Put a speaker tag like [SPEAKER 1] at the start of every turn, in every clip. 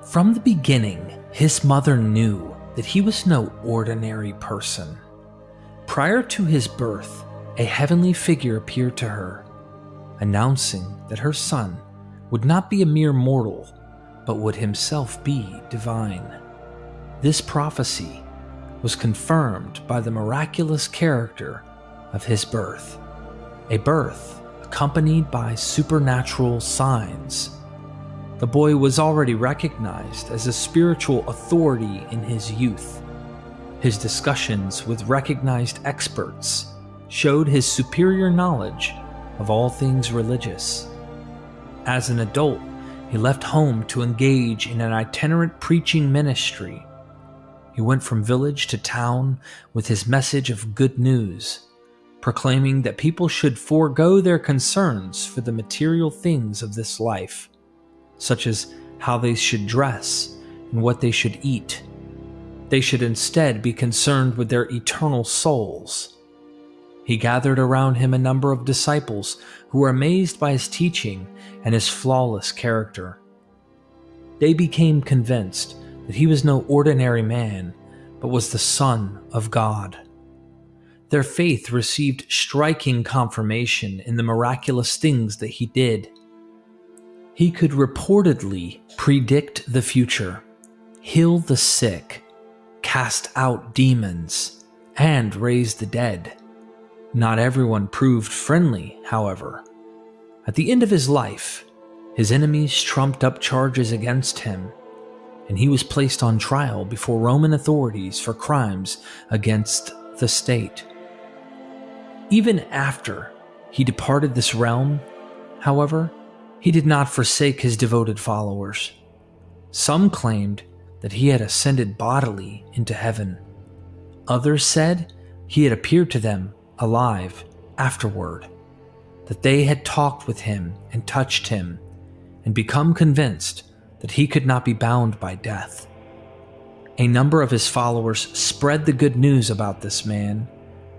[SPEAKER 1] From the beginning, his mother knew that he was no ordinary person. Prior to his birth, a heavenly figure appeared to her, announcing that her son would not be a mere mortal, but would himself be divine. This prophecy was confirmed by the miraculous character of his birth, a birth accompanied by supernatural signs. The boy was already recognized as a spiritual authority in his youth. His discussions with recognized experts showed his superior knowledge of all things religious. As an adult, he left home to engage in an itinerant preaching ministry. He went from village to town with his message of good news, proclaiming that people should forego their concerns for the material things of this life, such as how they should dress and what they should eat. They should instead be concerned with their eternal souls. He gathered around him a number of disciples who were amazed by his teaching and his flawless character. They became convinced that he was no ordinary man, but was the Son of God. Their faith received striking confirmation in the miraculous things that he did. He could reportedly predict the future, heal the sick, cast out demons, and raise the dead. Not everyone proved friendly, however. At the end of his life, his enemies trumped up charges against him, and he was placed on trial before Roman authorities for crimes against the state. Even after he departed this realm, however, he did not forsake his devoted followers. Some claimed that he had ascended bodily into heaven. Others said he had appeared to them alive afterward, that they had talked with him and touched him, and become convinced that he could not be bound by death. A number of his followers spread the good news about this man,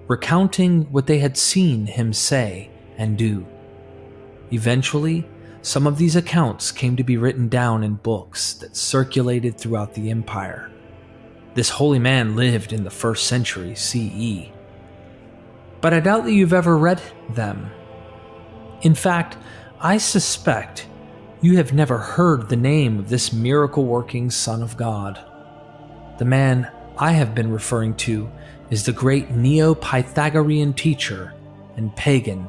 [SPEAKER 1] recounting what they had seen him say and do. Eventually, some of these accounts came to be written down in books that circulated throughout the empire. This holy man lived in the 1st century CE. But I doubt that you've ever read them. In fact, I suspect you have never heard the name of this miracle-working Son of God. The man I have been referring to is the great Neo-Pythagorean teacher and pagan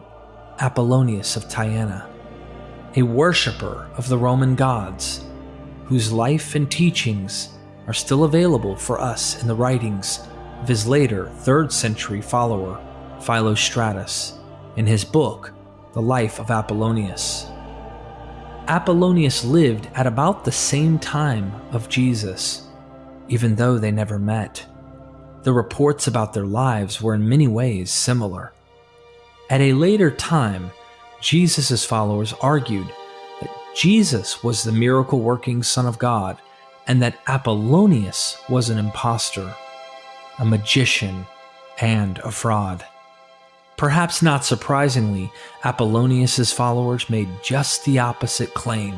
[SPEAKER 1] Apuleius of Tyana, a worshipper of the Roman gods, whose life and teachings are still available for us in the writings of his later 3rd century follower, Philo, in his book, The Life of Apuleius. Apuleius lived at about the same time of Jesus, even though they never met. The reports about their lives were in many ways similar. At a later time, Jesus' followers argued that Jesus was the miracle-working Son of God and that Apuleius was an impostor, a magician, and a fraud. Perhaps not surprisingly, Apuleius' followers made just the opposite claim,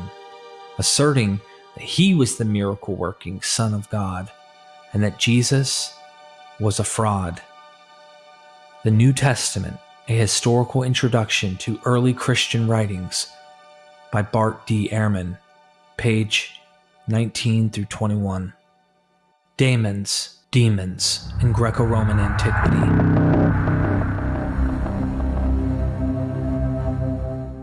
[SPEAKER 1] asserting that he was the miracle-working Son of God and that Jesus was a fraud. The New Testament, a historical introduction to early Christian writings, by Bart D. Ehrman, page 19 through 21. Demons in Greco-Roman antiquity.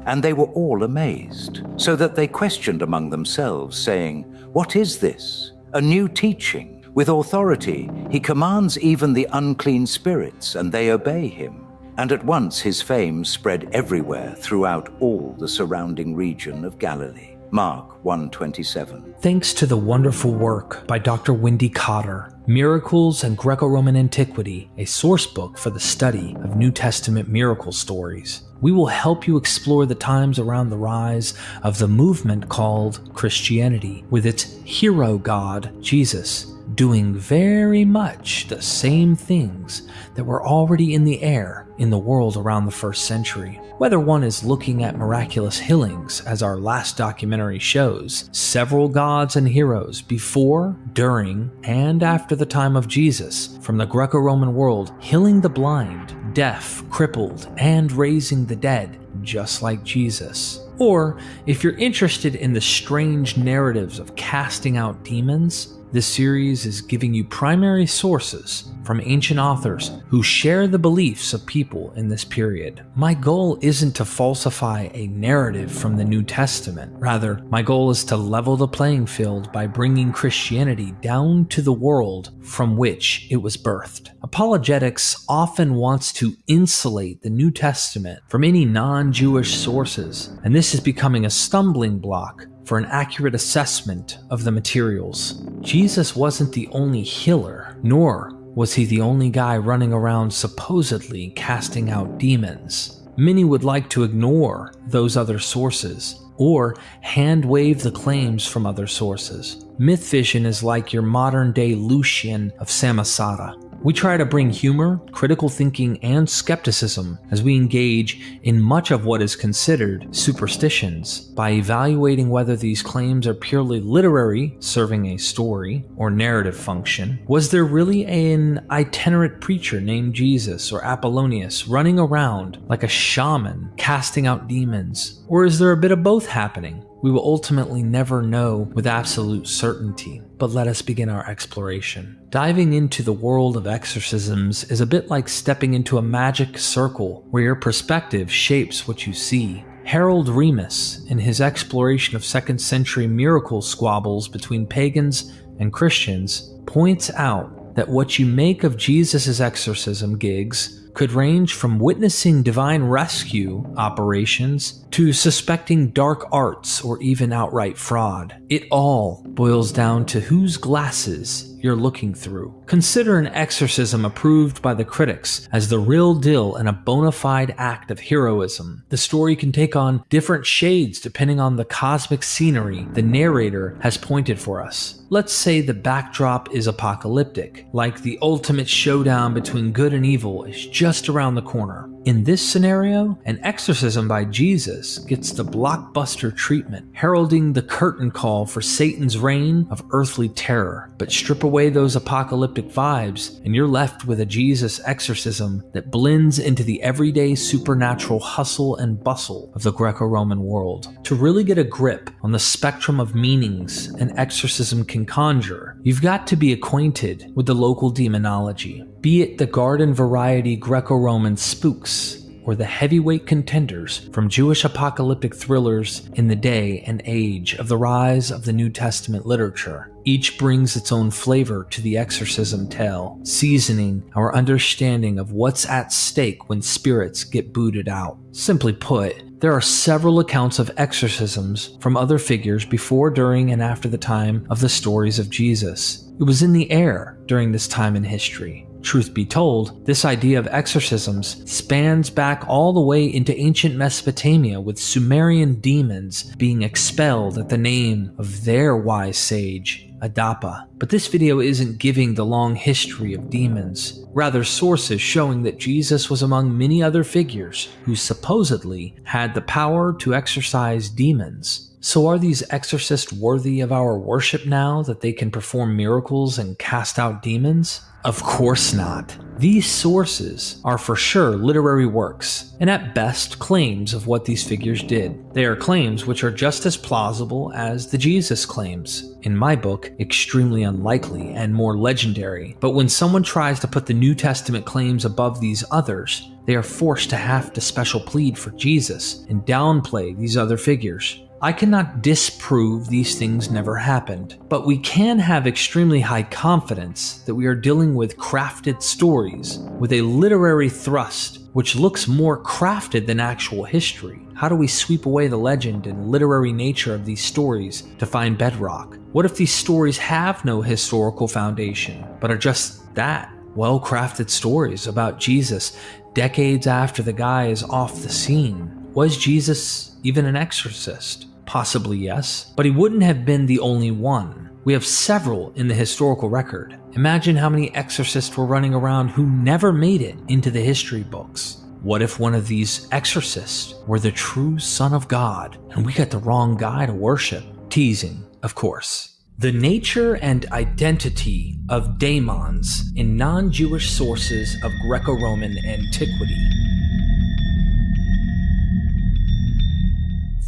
[SPEAKER 2] And they were all amazed, so that they questioned among themselves, saying, "What is this? A new teaching. With authority he commands even the unclean spirits, and they obey him." And at once his fame spread everywhere throughout all the surrounding region of Galilee. Mark 1:27.
[SPEAKER 1] Thanks to the wonderful work by Dr. Wendy Cotter, Miracles and Greco-Roman Antiquity, a source book for the study of New Testament miracle stories, we will help you explore the times around the rise of the movement called Christianity, with its hero god, Jesus, doing very much the same things that were already in the air in the world around the 1st century. Whether one is looking at miraculous healings, as our last documentary shows, several gods and heroes before, during, and after the time of Jesus from the Greco-Roman world healing the blind, deaf, crippled, and raising the dead, just like Jesus. Or, if you're interested in the strange narratives of casting out demons, this series is giving you primary sources from ancient authors who share the beliefs of people in this period. My goal isn't to falsify a narrative from the New Testament. Rather, my goal is to level the playing field by bringing Christianity down to the world from which it was birthed. Apologetics often wants to insulate the New Testament from any non-Jewish sources, and this is becoming a stumbling block for an accurate assessment of the materials. Jesus wasn't the only healer, nor was he the only guy running around supposedly casting out demons. Many would like to ignore those other sources, or hand-wave the claims from other sources. Myth vision is like your modern-day Lucian of Samosata. We try to bring humor, critical thinking, and skepticism as we engage in much of what is considered superstitions by evaluating whether these claims are purely literary, serving a story or narrative function. Was there really an itinerant preacher named Jesus or Apuleius running around like a shaman casting out demons? Or is there a bit of both happening? We will ultimately never know with absolute certainty, but let us begin our exploration. Diving into the world of exorcisms is a bit like stepping into a magic circle where your perspective shapes what you see. Harold Remus, in his exploration of 2nd century miracle squabbles between pagans and Christians, points out that what you make of Jesus' exorcism gigs could range from witnessing divine rescue operations to suspecting dark arts or even outright fraud. It all boils down to whose glasses you're looking through. Consider an exorcism approved by the critics as the real deal and a bona fide act of heroism. The story can take on different shades depending on the cosmic scenery the narrator has pointed for us. Let's say the backdrop is apocalyptic, like the ultimate showdown between good and evil is just around the corner. In this scenario, an exorcism by Jesus gets the blockbuster treatment, heralding the curtain call for Satan's reign of earthly terror. But strip away those apocalyptic vibes, and you're left with a Jesus exorcism that blends into the everyday supernatural hustle and bustle of the Greco-Roman world. To really get a grip on the spectrum of meanings an exorcism can conjure, you've got to be acquainted with the local demonology, be it the garden variety Greco-Roman spooks or the heavyweight contenders from Jewish apocalyptic thrillers in the day and age of the rise of the New Testament literature. Each brings its own flavor to the exorcism tale, seasoning our understanding of what's at stake when spirits get booted out. Simply put, there are several accounts of exorcisms from other figures before, during, and after the time of the stories of Jesus. It was in the air during this time in history. Truth be told, this idea of exorcisms spans back all the way into ancient Mesopotamia, with Sumerian demons being expelled at the name of their wise sage, Adapa. But this video isn't giving the long history of demons, rather sources showing that Jesus was among many other figures who supposedly had the power to exorcise demons. So are these exorcists worthy of our worship now that they can perform miracles and cast out demons? Of course not. These sources are for sure literary works, and at best claims of what these figures did. They are claims which are just as plausible as the Jesus claims. In my book, extremely unlikely and more legendary. But when someone tries to put the New Testament claims above these others, they are forced to have to special plead for Jesus and downplay these other figures. I cannot disprove these things never happened, but we can have extremely high confidence that we are dealing with crafted stories with a literary thrust which looks more crafted than actual history. How do we sweep away the legend and literary nature of these stories to find bedrock? What if these stories have no historical foundation, but are just that, well-crafted stories about Jesus decades after the guy is off the scene? Was Jesus even an exorcist? Possibly yes, but he wouldn't have been the only one. We have several in the historical record. Imagine how many exorcists were running around who never made it into the history books. What if one of these exorcists were the true Son of God and we got the wrong guy to worship? Teasing, of course. The nature and identity of daemons in non-Jewish sources of Greco-Roman antiquity.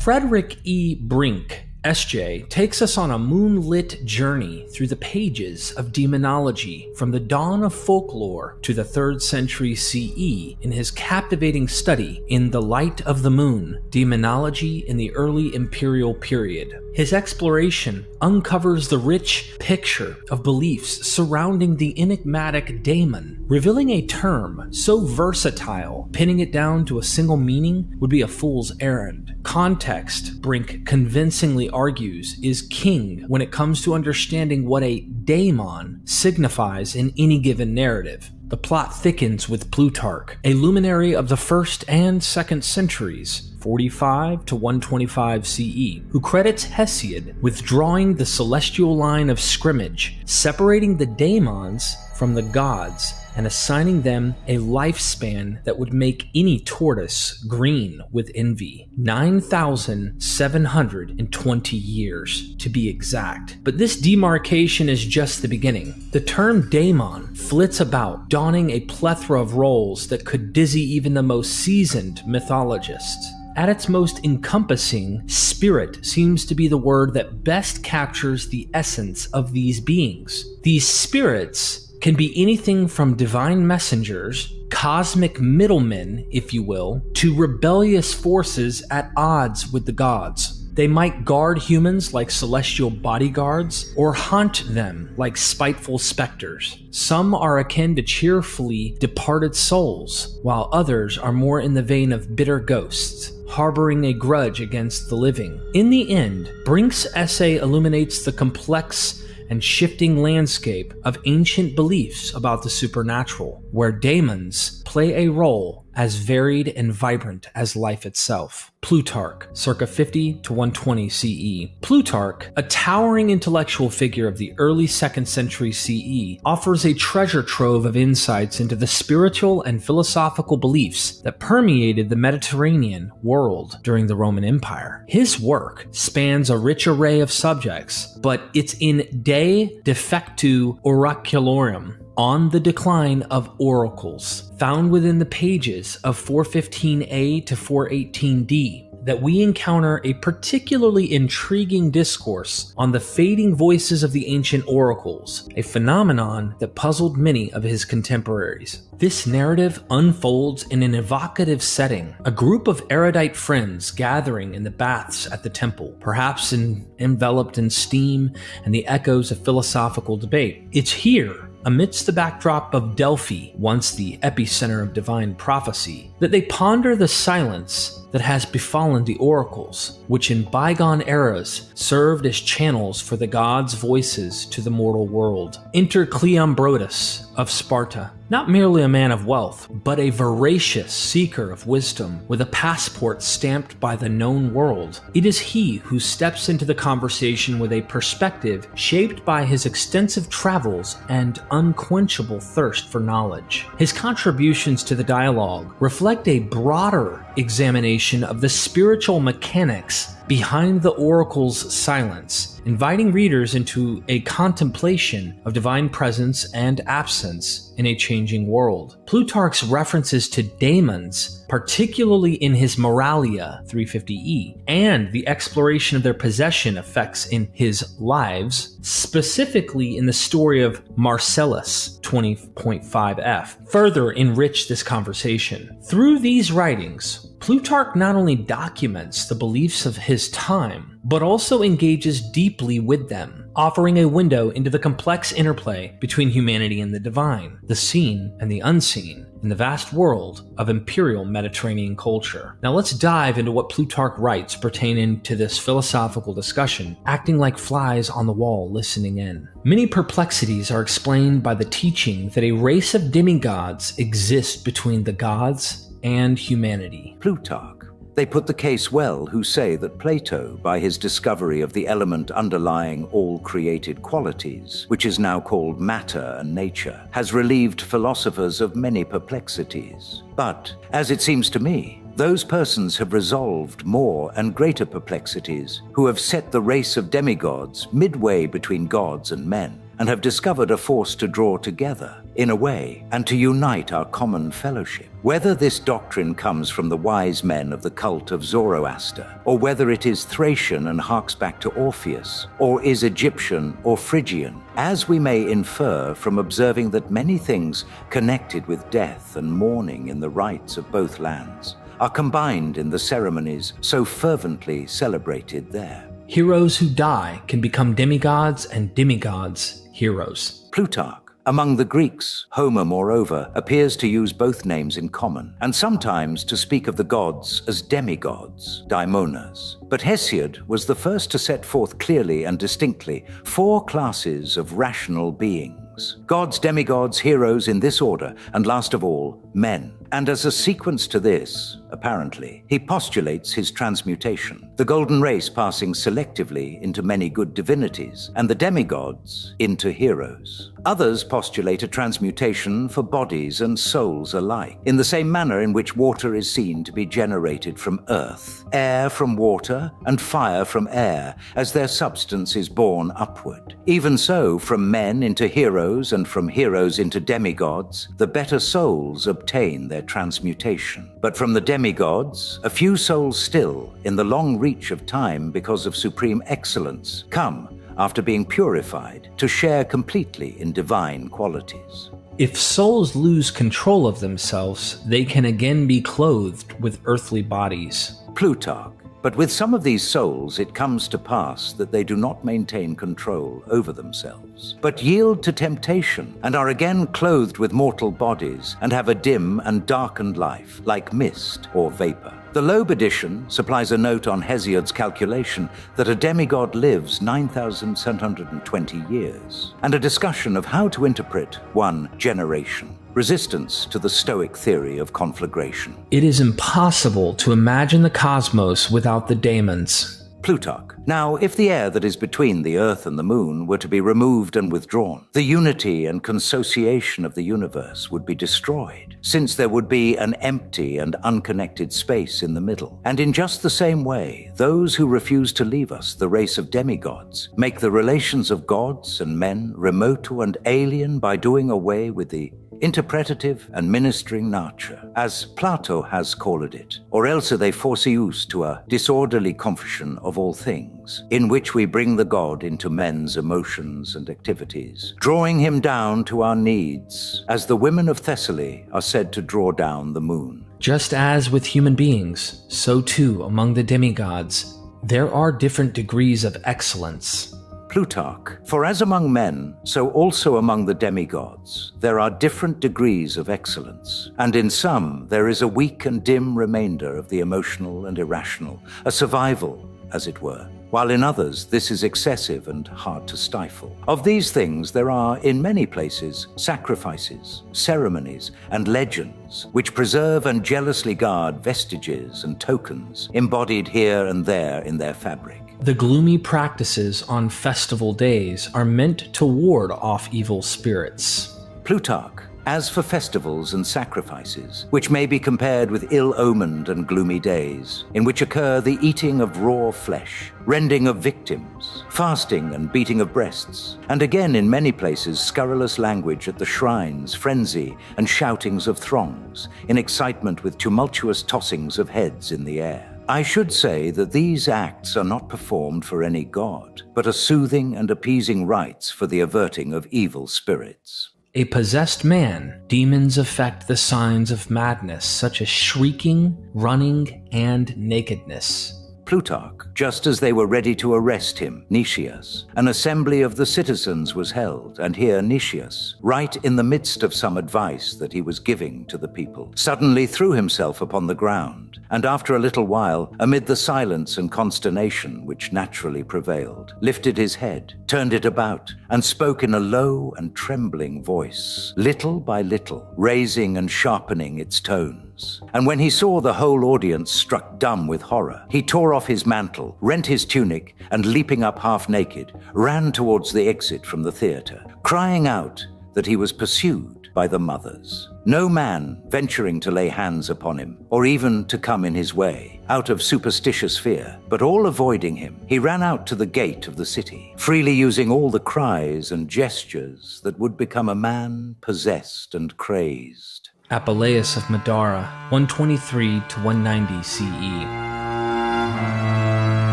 [SPEAKER 1] Frederick E. Brink, S.J., takes us on a moonlit journey through the pages of demonology from the dawn of folklore to the 3rd century CE in his captivating study In the Light of the Moon, Demonology in the Early Imperial Period. His exploration uncovers the rich picture of beliefs surrounding the enigmatic daemon. Revealing a term so versatile, pinning it down to a single meaning would be a fool's errand. Context, Brink convincingly argues, is king when it comes to understanding what a daemon signifies in any given narrative. The plot thickens with Plutarch, a luminary of the 1st and 2nd centuries, 45 to 125 CE, who credits Hesiod with drawing the celestial line of scrimmage, separating the daemons from the gods and assigning them a lifespan that would make any tortoise green with envy. 9,720 years, to be exact. But this demarcation is just the beginning. The term daemon flits about, donning a plethora of roles that could dizzy even the most seasoned mythologists. At its most encompassing, spirit seems to be the word that best captures the essence of these beings. These spirits can be anything from divine messengers, cosmic middlemen, if you will, to rebellious forces at odds with the gods. They might guard humans like celestial bodyguards, or haunt them like spiteful specters. Some are akin to cheerfully departed souls, while others are more in the vein of bitter ghosts, harboring a grudge against the living. In the end, Brink's essay illuminates the complex and shifting landscape of ancient beliefs about the supernatural, where daemons play a role as varied and vibrant as life itself. Plutarch, circa 50 to 120 CE. Plutarch, a towering intellectual figure of the early 2nd century CE, offers a treasure trove of insights into the spiritual and philosophical beliefs that permeated the Mediterranean world during the Roman Empire. His work spans a rich array of subjects, but it's in De Defectu Oraculorum, On the Decline of Oracles, found within the pages of 415a to 418d, that we encounter a particularly intriguing discourse on the fading voices of the ancient oracles, a phenomenon that puzzled many of his contemporaries. This narrative unfolds in an evocative setting, a group of erudite friends gathering in the baths at the temple, perhaps enveloped in steam and the echoes of philosophical debate. It's here, amidst the backdrop of Delphi, once the epicenter of divine prophecy, that they ponder the silence that has befallen the oracles, which in bygone eras served as channels for the gods' voices to the mortal world. Enter Cleombrotus of Sparta, not merely a man of wealth, but a voracious seeker of wisdom with a passport stamped by the known world. It is he who steps into the conversation with a perspective shaped by his extensive travels and unquenchable thirst for knowledge. His contributions to the dialogue reflect a broader examination of the spiritual mechanics behind the oracle's silence, inviting readers into a contemplation of divine presence and absence in a changing world. Plutarch's references to daemons, particularly in his Moralia 350e, and the exploration of their possession effects in his Lives, specifically in the story of Marcellus 20.5f, further enrich this conversation. Through these writings, Plutarch not only documents the beliefs of his time, but also engages deeply with them, offering a window into the complex interplay between humanity and the divine, the seen and the unseen, in the vast world of imperial Mediterranean culture. Now let's dive into what Plutarch writes pertaining to this philosophical discussion, acting like flies on the wall listening in. Many perplexities are explained by the teaching that a race of demigods exist between the gods and humanity.
[SPEAKER 2] Plutarch. They put the case well who say that Plato, by his discovery of the element underlying all created qualities, which is now called matter and nature, has relieved philosophers of many perplexities. But, as it seems to me, those persons have resolved more and greater perplexities, who have set the race of demigods midway between gods and men, and have discovered a force to draw together, in a way, and to unite our common fellowship. Whether this doctrine comes from the wise men of the cult of Zoroaster, or whether it is Thracian and harks back to Orpheus, or is Egyptian or Phrygian, as we may infer from observing that many things connected with death and mourning in the rites of both lands are combined in the ceremonies so fervently celebrated there.
[SPEAKER 1] Heroes who die can become demigods, and demigods heroes.
[SPEAKER 2] Plutarch. Among the Greeks, Homer, moreover, appears to use both names in common, and sometimes to speak of the gods as demigods, daimonas. But Hesiod was the first to set forth clearly and distinctly 4 classes of rational beings: gods, demigods, heroes in this order, and last of all, men. And as a sequence to this, apparently, he postulates his transmutation, the golden race passing selectively into many good divinities, and the demigods into heroes. Others postulate a transmutation for bodies and souls alike, in the same manner in which water is seen to be generated from earth, air from water, and fire from air, as their substance is borne upward. Even so, from men into heroes, and from heroes into demigods, the better souls obtain their transmutation. But from the demigods, a few souls still, in the long reach of time because of supreme excellence, come, after being purified, to share completely in divine qualities.
[SPEAKER 1] If souls lose control of themselves, they can again be clothed with earthly bodies.
[SPEAKER 2] Plutarch. But with some of these souls it comes to pass that they do not maintain control over themselves, but yield to temptation, and are again clothed with mortal bodies, and have a dim and darkened life, like mist or vapor. The Loeb edition supplies a note on Hesiod's calculation that a demigod lives 9,720 years, and a discussion of how to interpret one generation. Resistance to the Stoic theory of conflagration.
[SPEAKER 1] It is impossible to imagine the cosmos without the daemons.
[SPEAKER 2] Plutarch. Now, if the air that is between the earth and the moon were to be removed and withdrawn, the unity and consociation of the universe would be destroyed, since there would be an empty and unconnected space in the middle. And in just the same way, those who refuse to leave us, the race of demigods, make the relations of gods and men remote and alien by doing away with the interpretative and ministering nature, as Plato has called it, or else they forceus to a disorderly confusion of all things, in which we bring the god into men's emotions and activities, drawing him down to our needs, as the women of Thessaly are said to draw down the moon.
[SPEAKER 1] Just as with human beings, so too among the demigods, there are different degrees of excellence.
[SPEAKER 2] Plutarch. For as among men, so also among the demigods, there are different degrees of excellence, and in some there is a weak and dim remainder of the emotional and irrational, a survival, as it were, while in others this is excessive and hard to stifle. Of these things there are, in many places, sacrifices, ceremonies, and legends, which preserve and jealously guard vestiges and tokens, embodied here and there in their fabric.
[SPEAKER 1] The gloomy practices on festival days are meant to ward off evil spirits.
[SPEAKER 2] Plutarch. As for festivals and sacrifices, which may be compared with ill-omened and gloomy days, in which occur the eating of raw flesh, rending of victims, fasting and beating of breasts, and again in many places scurrilous language at the shrines, frenzy, and shoutings of throngs, in excitement with tumultuous tossings of heads in the air. I should say that these acts are not performed for any god, but are soothing and appeasing rites for the averting of evil spirits.
[SPEAKER 1] A possessed man, demons affect the signs of madness, such as shrieking, running, and nakedness.
[SPEAKER 2] Plutarch. Just as they were ready to arrest him, Nicias, an assembly of the citizens was held, and here Nicias, right in the midst of some advice that he was giving to the people, suddenly threw himself upon the ground, and after a little while, amid the silence and consternation which naturally prevailed, lifted his head, turned it about, and spoke in a low and trembling voice, little by little, raising and sharpening its tones. And when he saw the whole audience struck dumb with horror, he tore off his mantle, rent his tunic, and leaping up half naked, ran towards the exit from the theatre, crying out that he was pursued by the mothers. No man venturing to lay hands upon him, or even to come in his way, out of superstitious fear, but all avoiding him, he ran out to the gate of the city, freely using all the cries and gestures that would become a man possessed and crazed.
[SPEAKER 1] Apuleius of Madara, 123 to 190 CE.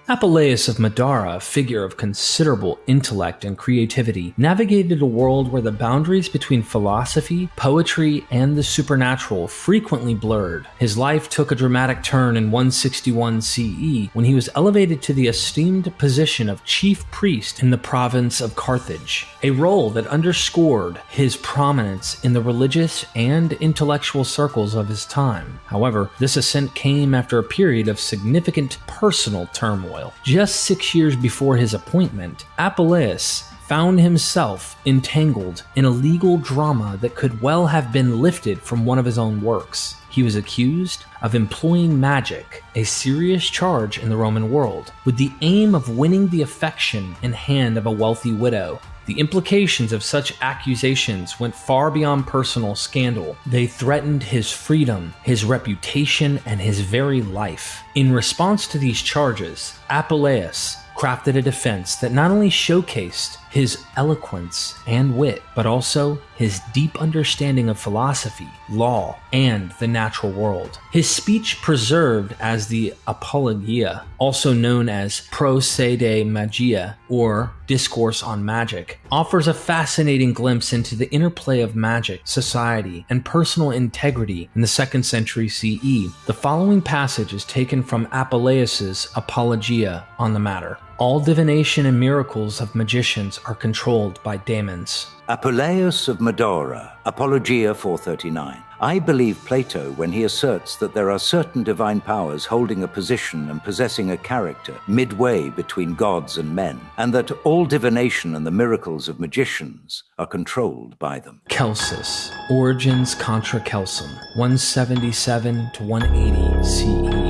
[SPEAKER 1] Apuleius of Madara, a figure of considerable intellect and creativity, navigated a world where the boundaries between philosophy, poetry, and the supernatural frequently blurred. His life took a dramatic turn in 161 CE when he was elevated to the esteemed position of chief priest in the province of Carthage, a role that underscored his prominence in the religious and intellectual circles of his time. However, this ascent came after a period of significant personal turmoil. Just 6 years before his appointment, Apuleius found himself entangled in a legal drama that could well have been lifted from one of his own works. He was accused of employing magic, a serious charge in the Roman world, with the aim of winning the affection and hand of a wealthy widow. The implications of such accusations went far beyond personal scandal. They threatened his freedom, his reputation, and his very life. In response to these charges, Apuleius crafted a defense that not only showcased his eloquence and wit, but also his deep understanding of philosophy, law, and the natural world. His speech, preserved as the Apologia, also known as Preceding Magia, or Discourse on Magic, offers a fascinating glimpse into the interplay of magic, society, and personal integrity in the 2nd century CE. The following passage is taken from Apuleius's Apologia on the matter. All divination and miracles of magicians are controlled by daemons.
[SPEAKER 2] Apuleius of Madara, Apologia 439. I believe Plato when he asserts that there are certain divine powers holding a position and possessing a character midway between gods and men, and that all divination and the miracles of magicians are controlled by them.
[SPEAKER 1] Celsus, Origins contra Celsum, 177 to 180 CE.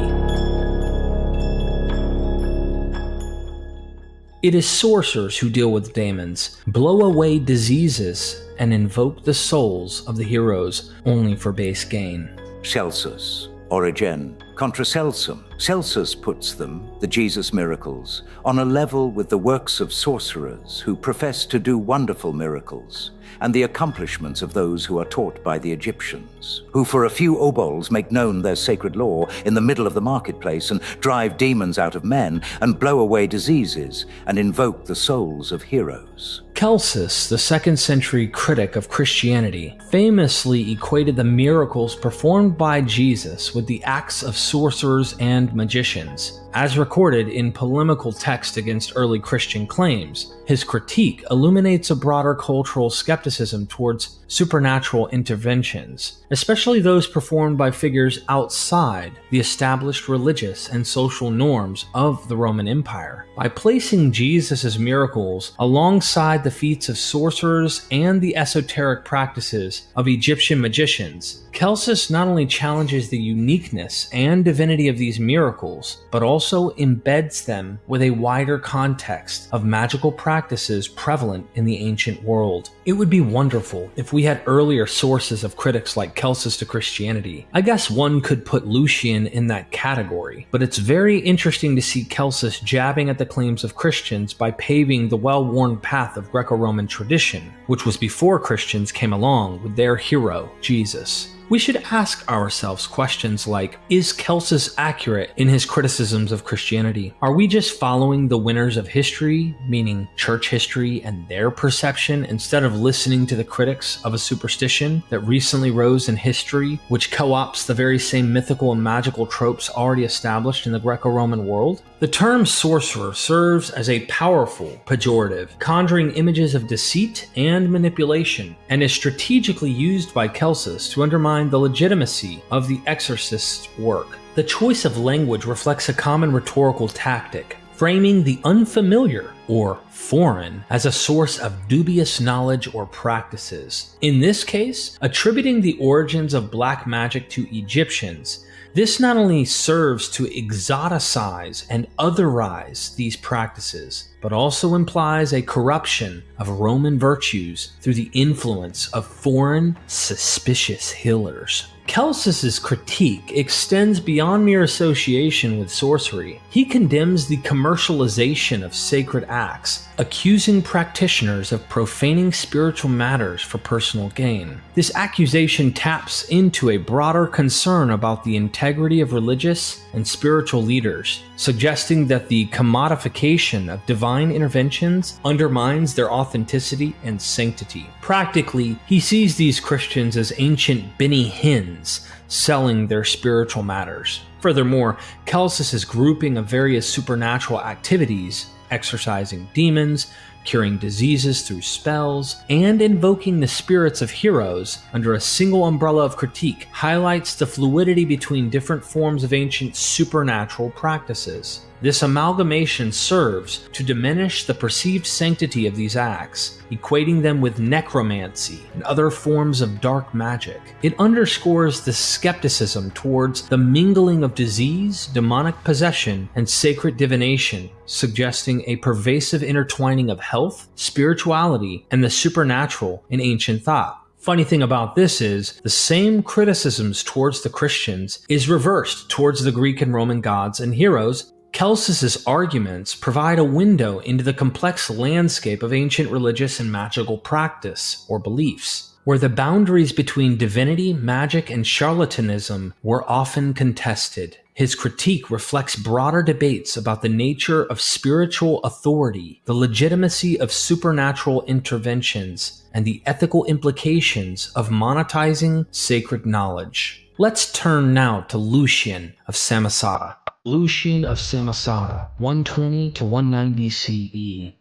[SPEAKER 1] It is sorcerers who deal with daemons, blow away diseases, and invoke the souls of the heroes only for base gain.
[SPEAKER 2] Celsus, Origin, contra Celsum. Celsus puts them, the Jesus miracles, on a level with the works of sorcerers who profess to do wonderful miracles, and the accomplishments of those who are taught by the Egyptians, who for a few obols make known their sacred law in the middle of the marketplace and drive demons out of men and blow away diseases and invoke the souls of heroes.
[SPEAKER 1] Celsus, the 2nd century critic of Christianity, famously equated the miracles performed by Jesus with the acts of sorcerers and magicians. As recorded in polemical text against early Christian claims, his critique illuminates a broader cultural skepticism towards supernatural interventions, especially those performed by figures outside the established religious and social norms of the Roman Empire. By placing Jesus' miracles alongside the feats of sorcerers and the esoteric practices of Egyptian magicians, Celsus not only challenges the uniqueness and divinity of these miracles, but also embeds them with a wider context of magical practices prevalent in the ancient world. It would be wonderful if we had earlier sources of critics like Celsus to Christianity. I guess one could put Lucian in that category, but it's very interesting to see Celsus jabbing at the claims of Christians by paving the well-worn path of Greco-Roman tradition, which was before Christians came along with their hero, Jesus. We should ask ourselves questions like, is Celsus accurate in his criticisms of Christianity? Are we just following the winners of history, meaning church history and their perception, instead of listening to the critics of a superstition that recently rose in history, which co-opts the very same mythical and magical tropes already established in the Greco-Roman world? The term sorcerer serves as a powerful pejorative, conjuring images of deceit and manipulation, and is strategically used by Celsus to undermine the legitimacy of the exorcist's work. The choice of language reflects a common rhetorical tactic, framing the unfamiliar or foreign as a source of dubious knowledge or practices. In this case, attributing the origins of black magic to Egyptians, this not only serves to exoticize and otherize these practices, but also implies a corruption of Roman virtues through the influence of foreign, suspicious healers. Celsus's critique extends beyond mere association with sorcery. He condemns the commercialization of sacred acts, accusing practitioners of profaning spiritual matters for personal gain. This accusation taps into a broader concern about the integrity of religious and spiritual leaders, suggesting that the commodification of divine interventions undermines their authenticity and sanctity. Practically, he sees these Christians as ancient Benny Hinns selling their spiritual matters. Furthermore, Celsus's grouping of various supernatural activities, exorcising demons, curing diseases through spells, and invoking the spirits of heroes under a single umbrella of critique highlights the fluidity between different forms of ancient supernatural practices. This amalgamation serves to diminish the perceived sanctity of these acts, equating them with necromancy and other forms of dark magic. It underscores the skepticism towards the mingling of disease, demonic possession, and sacred divination, suggesting a pervasive intertwining of health, spirituality, and the supernatural in ancient thought. Funny thing about this is, the same criticisms towards the Christians is reversed towards the Greek and Roman gods and heroes. Celsus's arguments provide a window into the complex landscape of ancient religious and magical practice or beliefs, where the boundaries between divinity, magic, and charlatanism were often contested. His critique reflects broader debates about the nature of spiritual authority, the legitimacy of supernatural interventions, and the ethical implications of monetizing sacred knowledge. Let's turn now to Lucian of Samosata. Lucian of Samosata, 120 to 190 CE.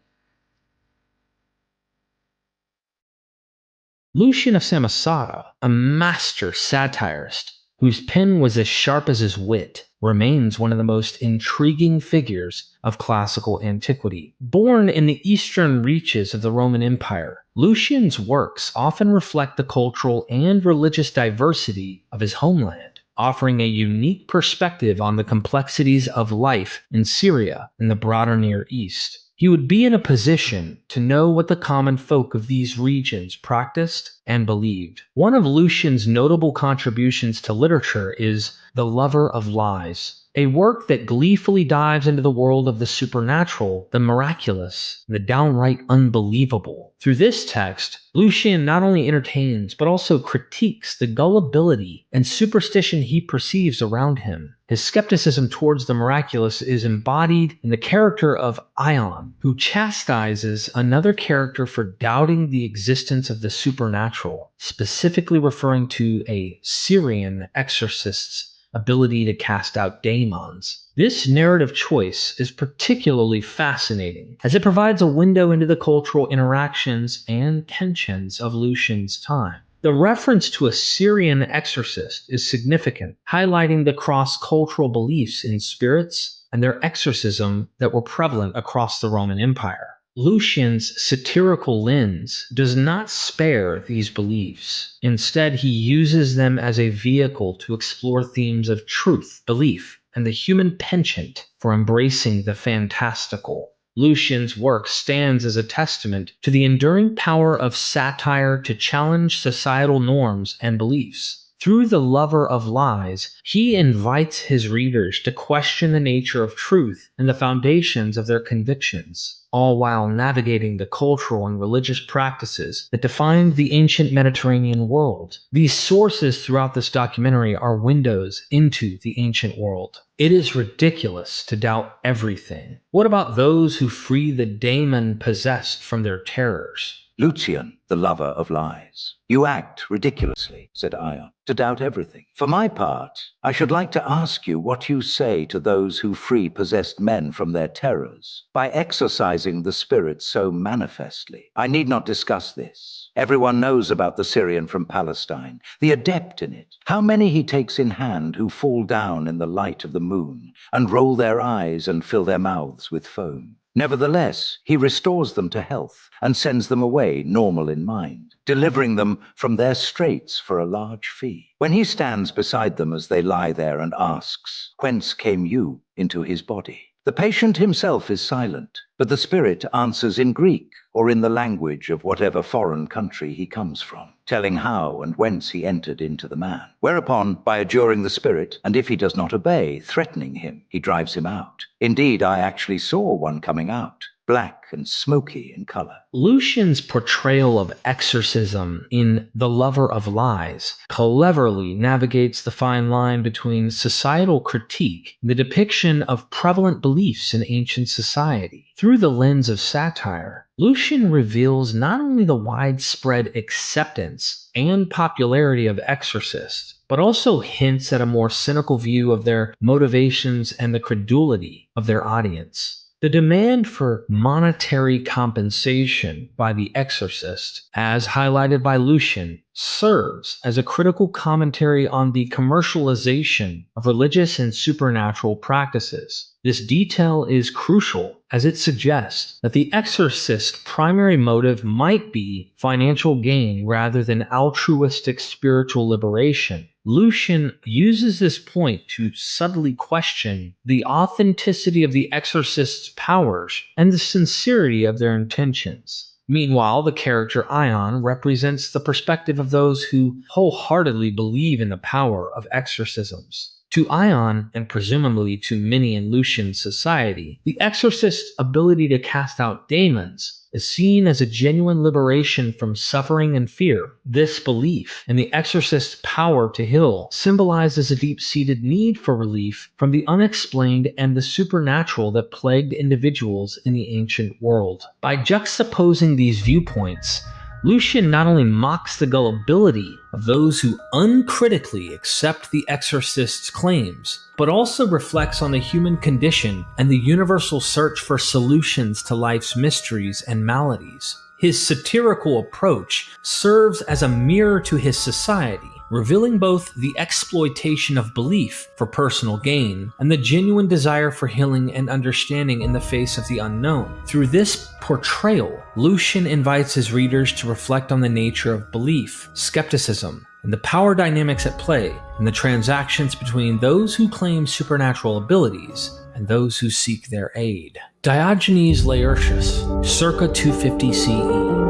[SPEAKER 1] Lucian of Samosata, a master satirist whose pen was as sharp as his wit, remains one of the most intriguing figures of classical antiquity. Born in the eastern reaches of the Roman Empire, Lucian's works often reflect the cultural and religious diversity of his homeland, offering a unique perspective on the complexities of life in Syria and the broader Near East. He would be in a position to know what the common folk of these regions practiced and believed. One of Lucian's notable contributions to literature is The Lover of Lies, a work that gleefully dives into the world of the supernatural, the miraculous, and the downright unbelievable. Through this text, Lucian not only entertains but also critiques the gullibility and superstition he perceives around him. His skepticism towards the miraculous is embodied in the character of Ion, who chastises another character for doubting the existence of the supernatural, specifically referring to a Syrian exorcist's ability to cast out demons. This narrative choice is particularly fascinating, as it provides a window into the cultural interactions and tensions of Lucian's time. The reference to a Syrian exorcist is significant, highlighting the cross-cultural beliefs in spirits and their exorcism that were prevalent across the Roman Empire. Lucian's satirical lens does not spare these beliefs. Instead, he uses them as a vehicle to explore themes of truth, belief, and the human penchant for embracing the fantastical. Lucian's work stands as a testament to the enduring power of satire to challenge societal norms and beliefs. Through The Lover of Lies, he invites his readers to question the nature of truth and the foundations of their convictions, all while navigating the cultural and religious practices that defined the ancient Mediterranean world. These sources throughout this documentary are windows into the ancient world. It is ridiculous to doubt everything. What about those who free the daemon possessed from their terrors?
[SPEAKER 2] Lucian, the lover of lies. You act ridiculously, said Ion, to doubt everything. For my part, I should like to ask you what you say to those who free possessed men from their terrors, by exorcising the spirits so manifestly. I need not discuss this. Everyone knows about the Syrian from Palestine, the adept in it. How many he takes in hand who fall down in the light of the moon, and roll their eyes and fill their mouths with foam. Nevertheless, he restores them to health and sends them away normal in mind, delivering them from their straits for a large fee. When he stands beside them as they lie there and asks, "Whence came you?" into his body, the patient himself is silent, but the spirit answers in Greek or in the language of whatever foreign country he comes from, telling how and whence he entered into the man. Whereupon, by adjuring the spirit, and if he does not obey, threatening him, he drives him out. Indeed, I actually saw one coming out, black and smoky in color.
[SPEAKER 1] Lucian's portrayal of exorcism in The Lover of Lies cleverly navigates the fine line between societal critique and the depiction of prevalent beliefs in ancient society. Through the lens of satire, Lucian reveals not only the widespread acceptance and popularity of exorcists, but also hints at a more cynical view of their motivations and the credulity of their audience. The demand for monetary compensation by the exorcist, as highlighted by Lucian, serves as a critical commentary on the commercialization of religious and supernatural practices. This detail is crucial as it suggests that the exorcist's primary motive might be financial gain rather than altruistic spiritual liberation. Lucian uses this point to subtly question the authenticity of the exorcist's powers and the sincerity of their intentions. Meanwhile, the character Ion represents the perspective of those who wholeheartedly believe in the power of exorcisms. To Ion, and presumably to many in Lucian's society, the exorcist's ability to cast out demons is seen as a genuine liberation from suffering and fear. This belief in the exorcist's power to heal symbolizes a deep-seated need for relief from the unexplained and the supernatural that plagued individuals in the ancient world. By juxtaposing these viewpoints, Lucian not only mocks the gullibility of those who uncritically accept the exorcist's claims, but also reflects on the human condition and the universal search for solutions to life's mysteries and maladies. His satirical approach serves as a mirror to his society, revealing both the exploitation of belief for personal gain and the genuine desire for healing and understanding in the face of the unknown. Through this portrayal, Lucian invites his readers to reflect on the nature of belief, skepticism, and the power dynamics at play in the transactions between those who claim supernatural abilities and those who seek their aid. Diogenes Laertius, circa 250 CE.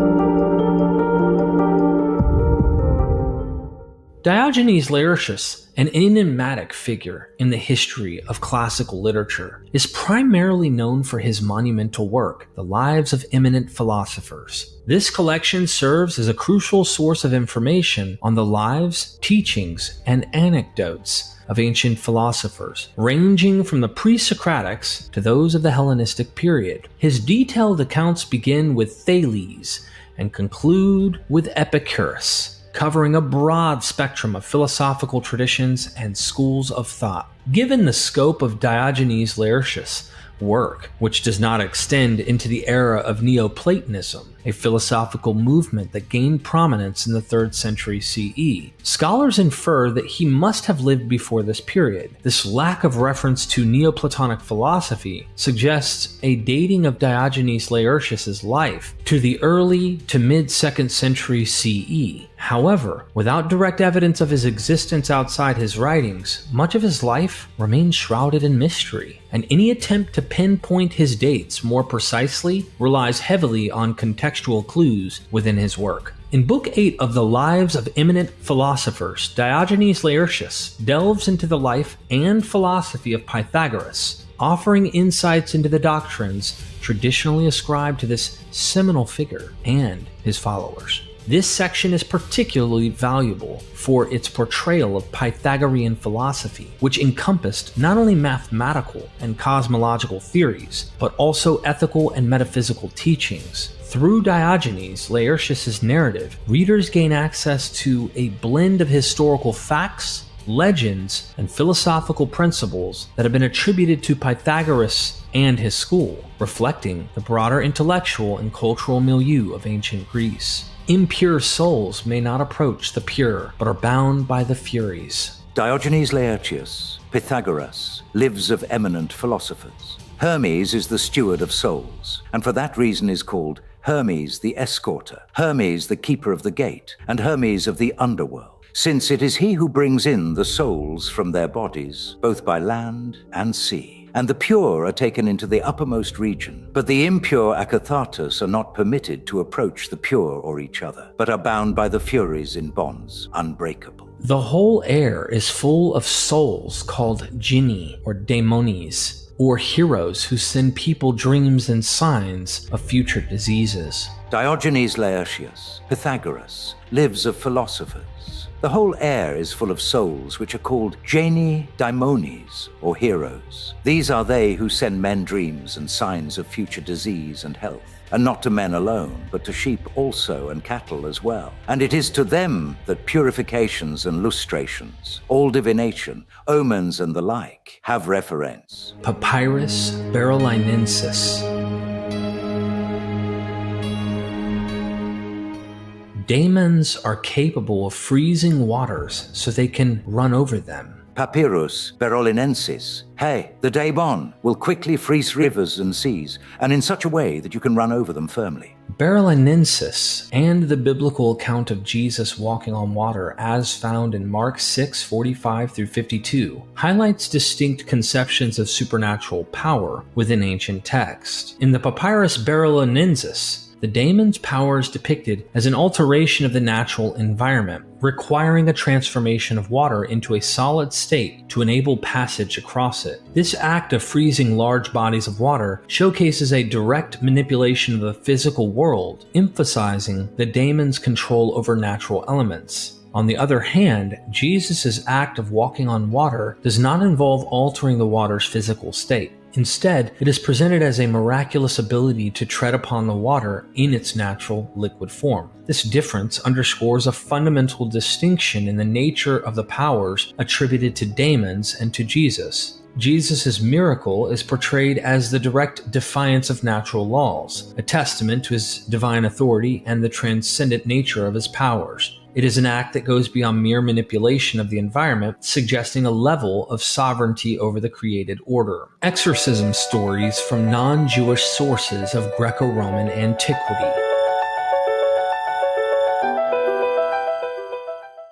[SPEAKER 1] Diogenes Laertius, an enigmatic figure in the history of classical literature, is primarily known for his monumental work, The Lives of Eminent Philosophers. This collection serves as a crucial source of information on the lives, teachings, and anecdotes of ancient philosophers, ranging from the pre-Socratics to those of the Hellenistic period. His detailed accounts begin with Thales and conclude with Epicurus, covering a broad spectrum of philosophical traditions and schools of thought. Given the scope of Diogenes Laertius' work, which does not extend into the era of Neoplatonism, a philosophical movement that gained prominence in the 3rd century CE, scholars infer that he must have lived before this period. This lack of reference to Neoplatonic philosophy suggests a dating of Diogenes Laertius' life to the early to mid-2nd century CE. However, without direct evidence of his existence outside his writings, much of his life remains shrouded in mystery, and any attempt to pinpoint his dates more precisely relies heavily on contextual clues within his work. In Book 8 of the Lives of Eminent Philosophers, Diogenes Laertius delves into the life and philosophy of Pythagoras, offering insights into the doctrines traditionally ascribed to this seminal figure and his followers. This section is particularly valuable for its portrayal of Pythagorean philosophy, which encompassed not only mathematical and cosmological theories, but also ethical and metaphysical teachings. Through Diogenes Laertius's narrative, readers gain access to a blend of historical facts, legends, and philosophical principles that have been attributed to Pythagoras and his school, reflecting the broader intellectual and cultural milieu of ancient Greece. Impure souls may not approach the pure, but are bound by the Furies.
[SPEAKER 2] Diogenes Laertius, Pythagoras, lives of eminent philosophers. Hermes is the steward of souls, and for that reason is called Hermes the escorter, Hermes the keeper of the gate, and Hermes of the underworld, since it is he who brings in the souls from their bodies, both by land and sea. And the pure are taken into the uppermost region, but the impure akathartas are not permitted to approach the pure or each other, but are bound by the Furies in bonds, unbreakable.
[SPEAKER 1] The whole air is full of souls called genii or demonies, or heroes who send people dreams and signs of future diseases.
[SPEAKER 2] Diogenes Laertius, Pythagoras, lives of philosophers. The whole air is full of souls which are called genii daimones, or heroes. These are they who send men dreams and signs of future disease and health, and not to men alone, but to sheep also and cattle as well. And it is to them that purifications and lustrations, all divination, omens and the like, have reference.
[SPEAKER 1] Papyrus Berylinensis. Daemons are capable of freezing waters so they can run over them.
[SPEAKER 2] Papyrus Berylinensis. Hey, the daemon will quickly freeze rivers and seas, and in such a way that you can run over them firmly.
[SPEAKER 1] Berylinensis and the biblical account of Jesus walking on water as found in Mark 6:45-52 highlights distinct conceptions of supernatural power within ancient text. In the Papyrus Berylinensis, the daemon's power is depicted as an alteration of the natural environment, requiring a transformation of water into a solid state to enable passage across it. This act of freezing large bodies of water showcases a direct manipulation of the physical world, emphasizing the daemon's control over natural elements. On the other hand, Jesus' act of walking on water does not involve altering the water's physical state. Instead, it is presented as a miraculous ability to tread upon the water in its natural liquid form. This difference underscores a fundamental distinction in the nature of the powers attributed to daemons and to Jesus. Jesus' miracle is portrayed as the direct defiance of natural laws, a testament to his divine authority and the transcendent nature of his powers. It is an act that goes beyond mere manipulation of the environment, suggesting a level of sovereignty over the created order. Exorcism stories from non-Jewish sources of Greco-Roman antiquity.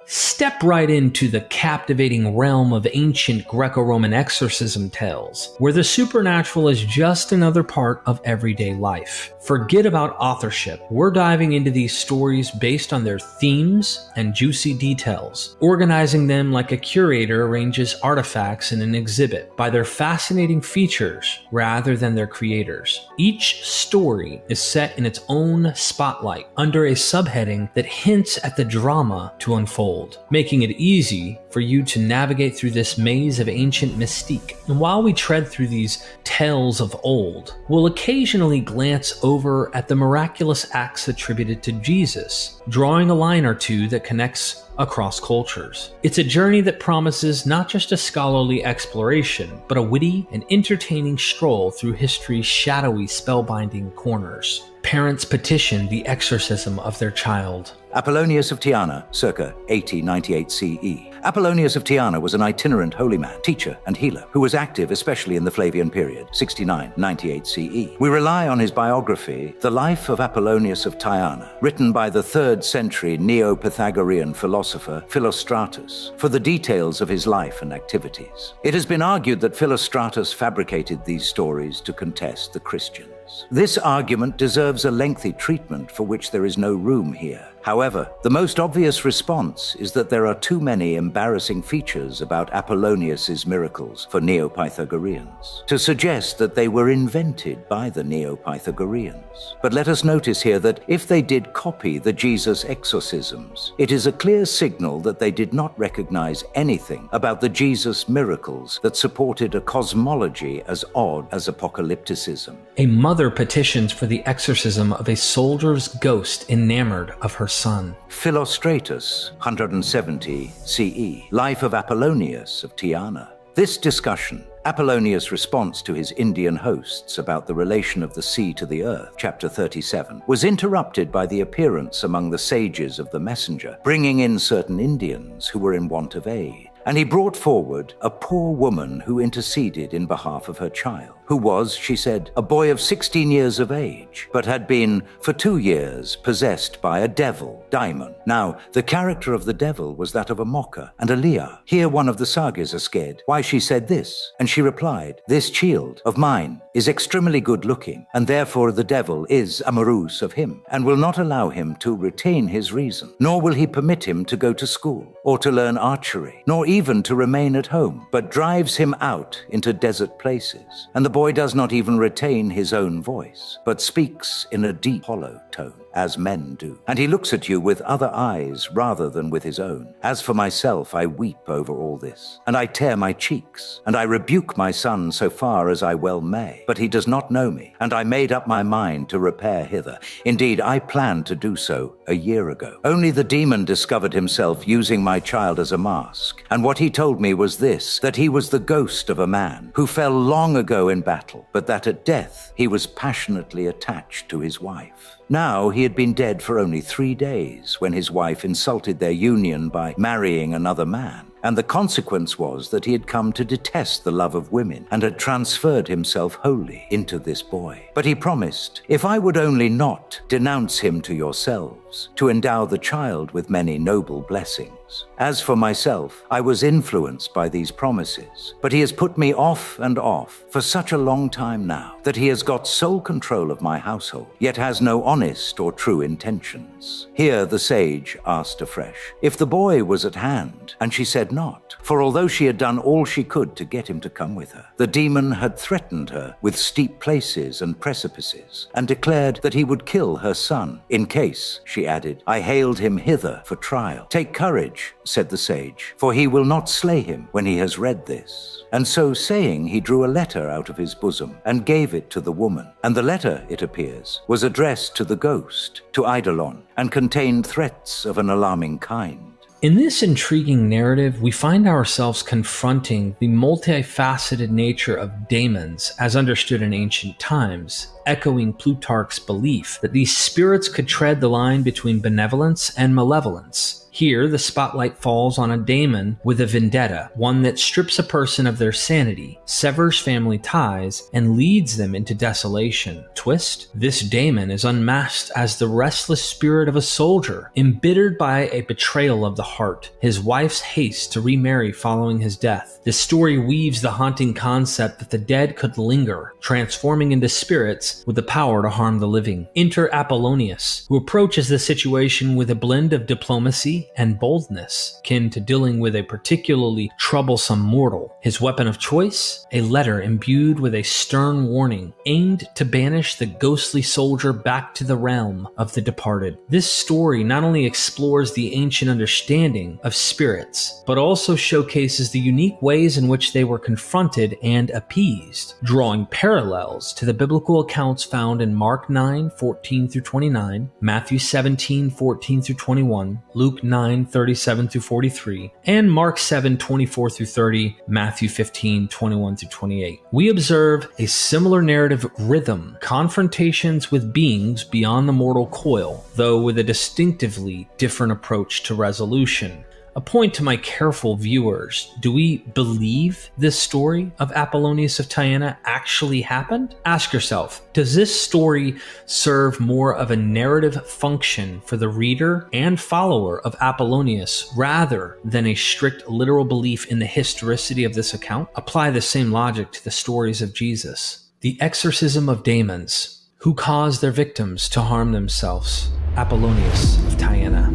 [SPEAKER 1] Step right into the captivating realm of ancient Greco-Roman exorcism tales, where the supernatural is just another part of everyday life. Forget about authorship. We're diving into these stories based on their themes and juicy details, organizing them like a curator arranges artifacts in an exhibit by their fascinating features rather than their creators. Each story is set in its own spotlight under a subheading that hints at the drama to unfold, making it easy for you to navigate through this maze of ancient mystique. And while we tread through these tales of old, we'll occasionally glance over at the miraculous acts attributed to Jesus, drawing a line or two that connects across cultures. It's a journey that promises not just a scholarly exploration, but a witty and entertaining stroll through history's shadowy, spellbinding corners. Parents petition the exorcism of their child.
[SPEAKER 2] Apuleius of Tyana, circa 80-98 CE. Apuleius of Tyana was an itinerant holy man, teacher, and healer who was active especially in the Flavian period, 69-98 CE. We rely on his biography, The Life of Apuleius of Tyana, written by the 3rd century Neo-Pythagorean philosopher Philostratus, for the details of his life and activities. It has been argued that Philostratus fabricated these stories to contest the Christians. This argument deserves a lengthy treatment for which there is no room here. However, the most obvious response is that there are too many embarrassing features about Apollonius's miracles for Neo-Pythagoreans to suggest that they were invented by the Neo-Pythagoreans. But let us notice here that if they did copy the Jesus exorcisms, it is a clear signal that they did not recognize anything about the Jesus miracles that supported a cosmology as odd as apocalypticism.
[SPEAKER 1] A mother petitions for the exorcism of a soldier's ghost enamored of her son.
[SPEAKER 2] Philostratus, 170 CE, Life of Apollonius of Tyana. This discussion, Apollonius' response to his Indian hosts about the relation of the sea to the earth, chapter 37, was interrupted by the appearance among the sages of the messenger, bringing in certain Indians who were in want of aid. And he brought forward a poor woman who interceded in behalf of her child, who was, she said, a boy of 16 years of age, but had been, for 2 years, possessed by a devil, daimon. Now, the character of the devil was that of a mocker and a liar. Here one of the sagas are scared why she said this, and she replied, "This child of mine is extremely good-looking, and therefore the devil is amorous of him, and will not allow him to retain his reason, nor will he permit him to go to school, or to learn archery, nor even to remain at home, but drives him out into desert places. And the boy does not even retain his own voice, but speaks in a deep, hollow tone, as men do. And he looks at you with other eyes rather than with his own. As for myself, I weep over all this, and I tear my cheeks, and I rebuke my son so far as I well may. But he does not know me, and I made up my mind to repair hither. Indeed, I planned to do so a year ago. Only the demon discovered himself using my child as a mask, and what he told me was this, that he was the ghost of a man who fell long ago in battle, but that at death he was passionately attached to his wife. Now he had been dead for only 3 days when his wife insulted their union by marrying another man. And the consequence was that he had come to detest the love of women and had transferred himself wholly into this boy. But he promised, if I would only not denounce him to yourselves, to endow the child with many noble blessings. As for myself, I was influenced by these promises, but he has put me off and off for such a long time now that he has got sole control of my household, yet has no honest or true intentions. Here the sage asked afresh if the boy was at hand, and she said not, for although she had done all she could to get him to come with her, the demon had threatened her with steep places and precipices, and declared that he would kill her son. In case, she added, I hailed him hither for trial. Take courage, said the sage, for he will not slay him when he has read this. And so saying, he drew a letter out of his bosom and gave it to the woman. And the letter, it appears, was addressed to the ghost, to Eidolon, and contained threats of an alarming kind.
[SPEAKER 1] In this intriguing narrative, we find ourselves confronting the multifaceted nature of daemons as understood in ancient times, echoing Plutarch's belief that these spirits could tread the line between benevolence and malevolence. Here, the spotlight falls on a daemon with a vendetta, one that strips a person of their sanity, severs family ties, and leads them into desolation. Twist: this daemon is unmasked as the restless spirit of a soldier, embittered by a betrayal of the heart, his wife's haste to remarry following his death. This story weaves the haunting concept that the dead could linger, transforming into spirits with the power to harm the living. Enter Apollonius, who approaches the situation with a blend of diplomacy and boldness, kin to dealing with a particularly troublesome mortal. His weapon of choice? A letter imbued with a stern warning, aimed to banish the ghostly soldier back to the realm of the departed. This story not only explores the ancient understanding of spirits, but also showcases the unique ways in which they were confronted and appeased, drawing parallels to the biblical accounts found in Mark 9:14-29, Matthew 17:14-21, Luke 9:37-43, and Mark 7:24-30, Matthew 15:21-28. We observe a similar narrative rhythm, confrontations with beings beyond the mortal coil, though with a distinctively different approach to resolution. A point to my careful viewers: do we believe this story of Apollonius of Tyana actually happened? Ask yourself, does this story serve more of a narrative function for the reader and follower of Apollonius rather than a strict literal belief in the historicity of this account? Apply the same logic to the stories of Jesus. The exorcism of daemons, who caused their victims to harm themselves. Apuleius of Tyana.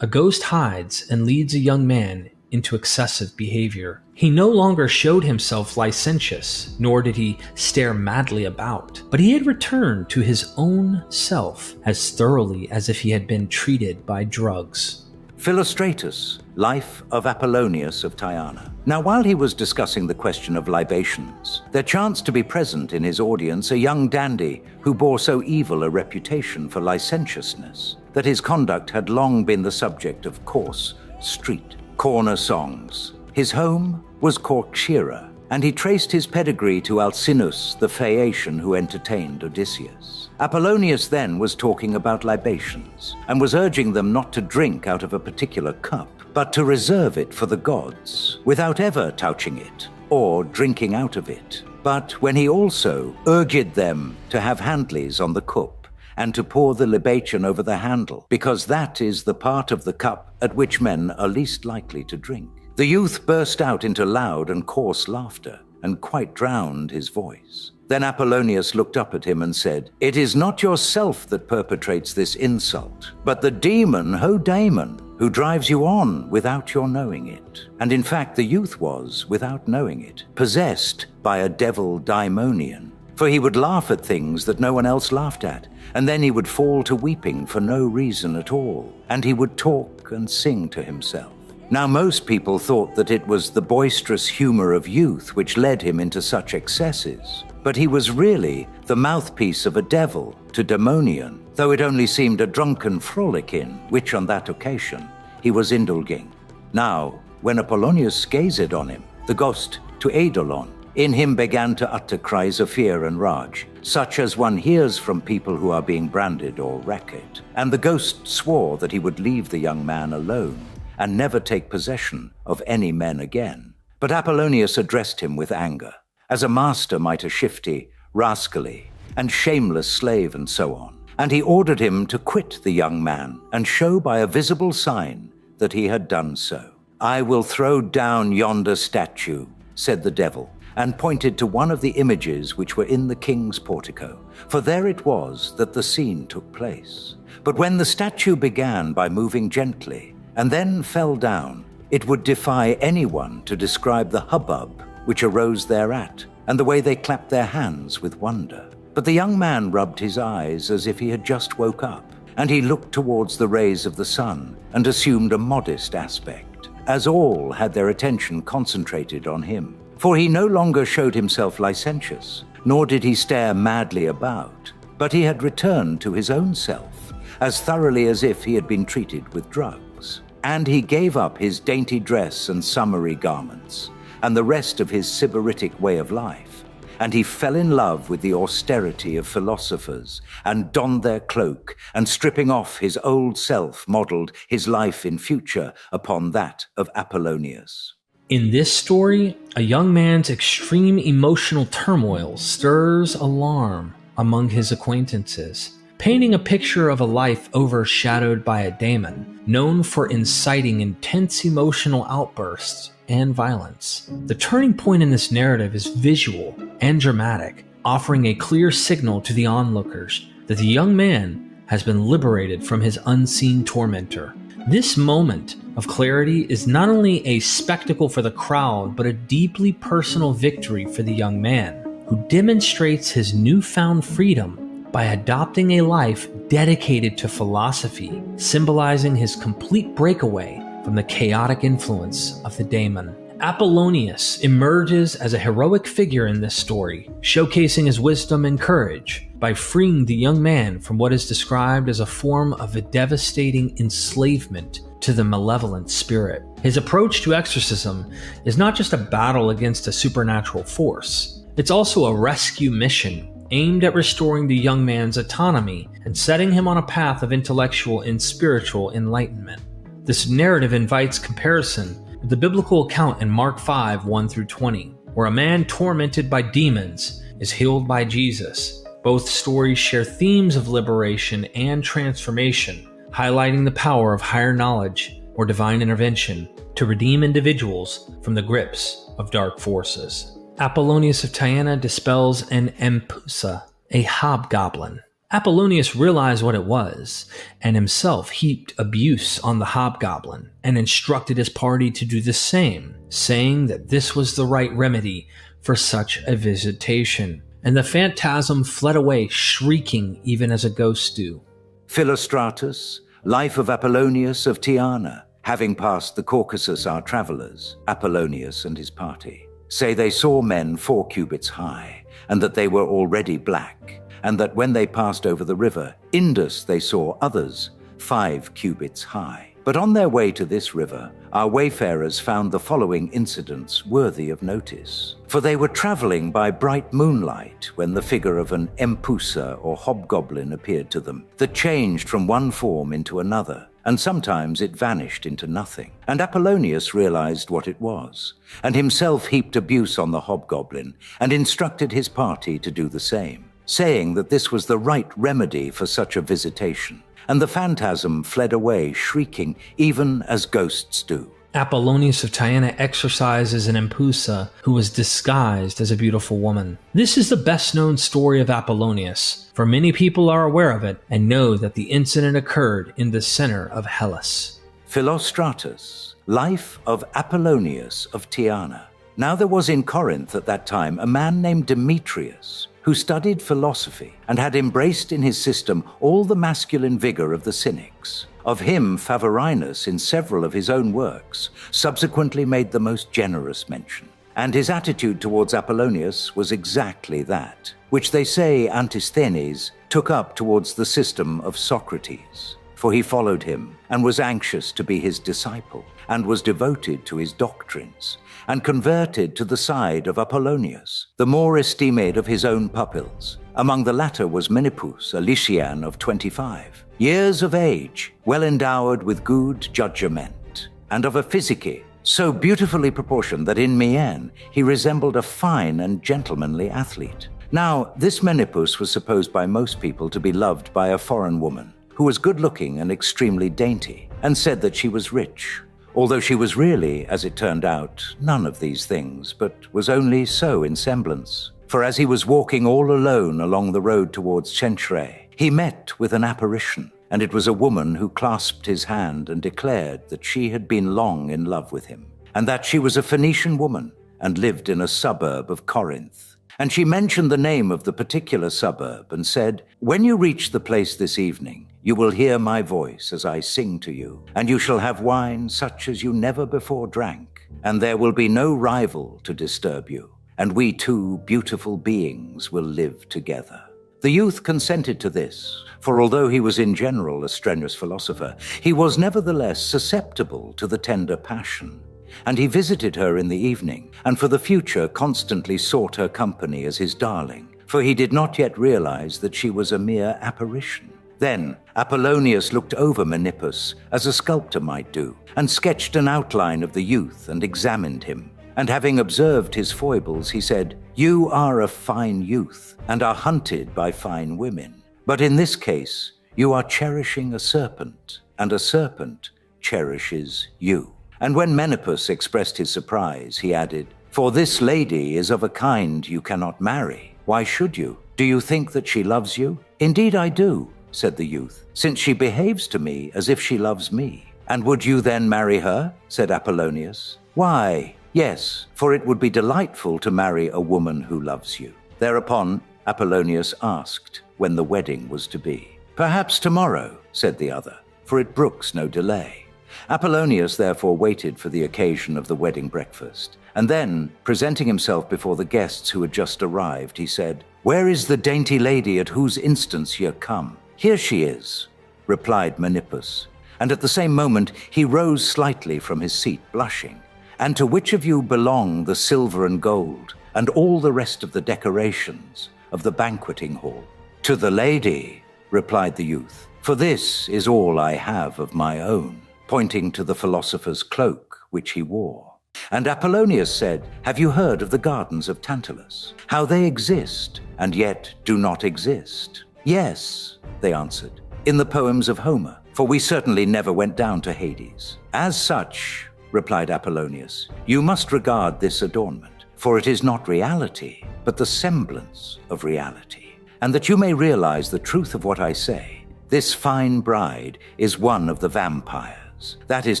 [SPEAKER 1] A ghost hides and leads a young man into excessive behavior. He no longer showed himself licentious, nor did he stare madly about, but he had returned to his own self as thoroughly as if he had been treated by drugs.
[SPEAKER 2] Philostratus, Life of Apuleius of Tyana. Now, while he was discussing the question of libations, there chanced to be present in his audience a young dandy who bore so evil a reputation for licentiousness that his conduct had long been the subject of coarse street corner songs. His home was Corcyra, and he traced his pedigree to Alcinous, the Phaeacian who entertained Odysseus. Apuleius then was talking about libations, and was urging them not to drink out of a particular cup, but to reserve it for the gods, without ever touching it, or drinking out of it. But when he also urged them to have handles on the cup, and to pour the libation over the handle, because that is the part of the cup at which men are least likely to drink. The youth burst out into loud and coarse laughter, and quite drowned his voice. Then Apuleius looked up at him and said, "It is not yourself that perpetrates this insult, but the demon Ho-Daemon, who drives you on without your knowing it." And in fact, the youth was, without knowing it, possessed by a devil daimonian. For he would laugh at things that no one else laughed at, and then he would fall to weeping for no reason at all, and he would talk and sing to himself. Now most people thought that it was the boisterous humor of youth which led him into such excesses, but he was really the mouthpiece of a devil to demonian, though it only seemed a drunken frolic in which on that occasion he was indulging. Now, when Apuleius gazed on him, the ghost to Eidolon, in him began to utter cries of fear and rage, such as one hears from people who are being branded or racked. And the ghost swore that he would leave the young man alone, and never take possession of any men again. But Apuleius addressed him with anger, as a master might a shifty, rascally, and shameless slave and so on. And he ordered him to quit the young man, and show by a visible sign that he had done so. "I will throw down yonder statue," said the devil, and pointed to one of the images which were in the king's portico, for there it was that the scene took place. But when the statue began by moving gently, and then fell down, it would defy anyone to describe the hubbub which arose thereat, and the way they clapped their hands with wonder. But the young man rubbed his eyes as if he had just woke up, and he looked towards the rays of the sun, and assumed a modest aspect, as all had their attention concentrated on him. For he no longer showed himself licentious, nor did he stare madly about, but he had returned to his own self, as thoroughly as if he had been treated with drugs. And he gave up his dainty dress and summery garments, and the rest of his sybaritic way of life, and he fell in love with the austerity of philosophers, and donned their cloak, and stripping off his old self, modelled his life in future upon that of Apuleius.
[SPEAKER 1] In this story, a young man's extreme emotional turmoil stirs alarm among his acquaintances, painting a picture of a life overshadowed by a daemon, known for inciting intense emotional outbursts and violence. The turning point in this narrative is visual and dramatic, offering a clear signal to the onlookers that the young man has been liberated from his unseen tormentor. This moment of clarity is not only a spectacle for the crowd, but a deeply personal victory for the young man, who demonstrates his newfound freedom by adopting a life dedicated to philosophy, symbolizing his complete breakaway from the chaotic influence of the daemon. Apuleius emerges as a heroic figure in this story, showcasing his wisdom and courage by freeing the young man from what is described as a form of a devastating enslavement to the malevolent spirit. His approach to exorcism is not just a battle against a supernatural force, it's also a rescue mission aimed at restoring the young man's autonomy and setting him on a path of intellectual and spiritual enlightenment. This narrative invites comparison with the biblical account in Mark 5, 1-20, where a man tormented by demons is healed by Jesus. Both stories share themes of liberation and transformation, highlighting the power of higher knowledge or divine intervention to redeem individuals from the grips of dark forces. Apuleius of Tyana dispels an empusa, a hobgoblin. Apollonius realized what it was, and himself heaped abuse on the hobgoblin, and instructed his party to do the same, saying that this was the right remedy for such a visitation. And the phantasm fled away, shrieking even as a ghost do.
[SPEAKER 2] Philostratus, Life of Apollonius of Tyana. Having passed the Caucasus our travellers, Apollonius and his party, say they saw men 4 cubits high, and that they were already black, and that when they passed over the river Indus they saw others 5 cubits high. But on their way to this river, our wayfarers found the following incidents worthy of notice. For they were travelling by bright moonlight when the figure of an empusa or hobgoblin appeared to them, that changed from one form into another, and sometimes it vanished into nothing. And Apollonius realized what it was, and himself heaped abuse on the hobgoblin, and instructed his party to do the same, saying that this was the right remedy for such a visitation. And the phantasm fled away, shrieking, even as ghosts do.
[SPEAKER 1] Apollonius of Tyana exorcises an empusa who was disguised as a beautiful woman. This is the best-known story of Apollonius, for many people are aware of it and know that the incident occurred in the center of Hellas.
[SPEAKER 2] Philostratus, Life of Apollonius of Tyana. Now there was in Corinth at that time a man named Demetrius, who studied philosophy and had embraced in his system all the masculine vigor of the Cynics. Of him Favorinus, in several of his own works, subsequently made the most generous mention. And his attitude towards Apollonius was exactly that, which they say Antisthenes took up towards the system of Socrates. For he followed him, and was anxious to be his disciple, and was devoted to his doctrines, and converted to the side of Apollonius, the more esteemed of his own pupils. Among the latter was Menippus, a Lycian of 25, years of age, well endowed with good judgment, and of a physique so beautifully proportioned that in mien he resembled a fine and gentlemanly athlete. Now, this Menippus was supposed by most people to be loved by a foreign woman, who was good-looking and extremely dainty, and said that she was rich, although she was really, as it turned out, none of these things, but was only so in semblance. For as he was walking all alone along the road towards Cenchreae, he met with an apparition, and it was a woman who clasped his hand and declared that she had been long in love with him, and that she was a Phoenician woman and lived in a suburb of Corinth. And she mentioned the name of the particular suburb and said, "When you reach the place this evening, you will hear my voice as I sing to you, and you shall have wine such as you never before drank, and there will be no rival to disturb you, and we 2 beautiful beings will live together." The youth consented to this, for although he was in general a strenuous philosopher, he was nevertheless susceptible to the tender passion. And he visited her in the evening, and for the future constantly sought her company as his darling, for he did not yet realize that she was a mere apparition. Then Apollonius looked over Menippus, as a sculptor might do, and sketched an outline of the youth and examined him. And having observed his foibles, he said, "You are a fine youth, and are hunted by fine women. But in this case, you are cherishing a serpent, and a serpent cherishes you." And when Menippus expressed his surprise, he added, "For this lady is of a kind you cannot marry. Why should you? Do you think that she loves you?" "Indeed I do," said the youth, "since she behaves to me as if she loves me." "And would you then marry her?" said Apollonius. "Why, yes, for it would be delightful to marry a woman who loves you." Thereupon Apollonius asked when the wedding was to be. "Perhaps tomorrow," said the other, "for it brooks no delay." Apollonius therefore waited for the occasion of the wedding breakfast, and then, presenting himself before the guests who had just arrived, he said, "Where is the dainty lady at whose instance ye come?" "Here she is," replied Menippus, and at the same moment he rose slightly from his seat, blushing. "And to which of you belong the silver and gold, and all the rest of the decorations of the banqueting hall?" "To the lady," replied the youth, "for this is all I have of my own," pointing to the philosopher's cloak which he wore. And Apollonius said, "Have you heard of the gardens of Tantalus, how they exist and yet do not exist?" "Yes," they answered, "in the poems of Homer, for we certainly never went down to Hades." "As such," replied Apollonius, "you must regard this adornment, for it is not reality, but the semblance of reality. And that you may realize the truth of what I say, this fine bride is one of the vampires, that is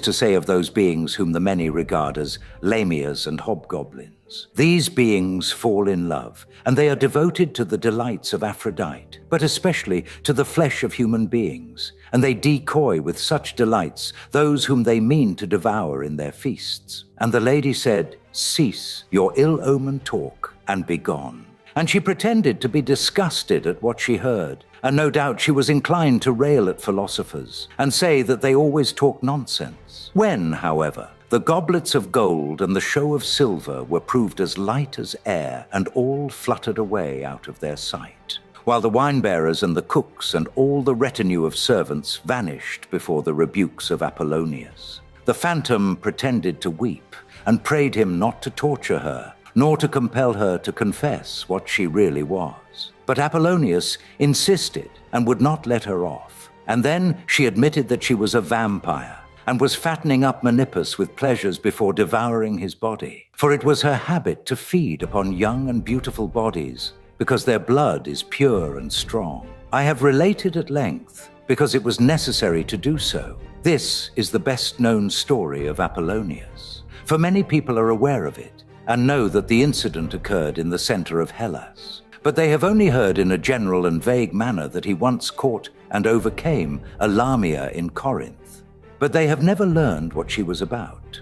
[SPEAKER 2] to say of those beings whom the many regard as lamias and hobgoblins. These beings fall in love, and they are devoted to the delights of Aphrodite, but especially to the flesh of human beings, and they decoy with such delights those whom they mean to devour in their feasts. And the lady said, "Cease your ill-omened talk, and be gone." And she pretended to be disgusted at what she heard, and no doubt she was inclined to rail at philosophers, and say that they always talk nonsense. When, however, the goblets of gold and the show of silver were proved as light as air, and all fluttered away out of their sight, while the wine-bearers and the cooks and all the retinue of servants vanished before the rebukes of Apuleius, the phantom pretended to weep, and prayed him not to torture her, nor to compel her to confess what she really was. But Apuleius insisted and would not let her off, and then she admitted that she was a vampire, and was fattening up Menippus with pleasures before devouring his body. For it was her habit to feed upon young and beautiful bodies, because their blood is pure and strong. I have related at length, because it was necessary to do so. This is the best-known story of Apuleius, for many people are aware of it, and know that the incident occurred in the center of Hellas. But they have only heard in a general and vague manner that he once caught and overcame a Lamia in Corinth. But they have never learned what she was about,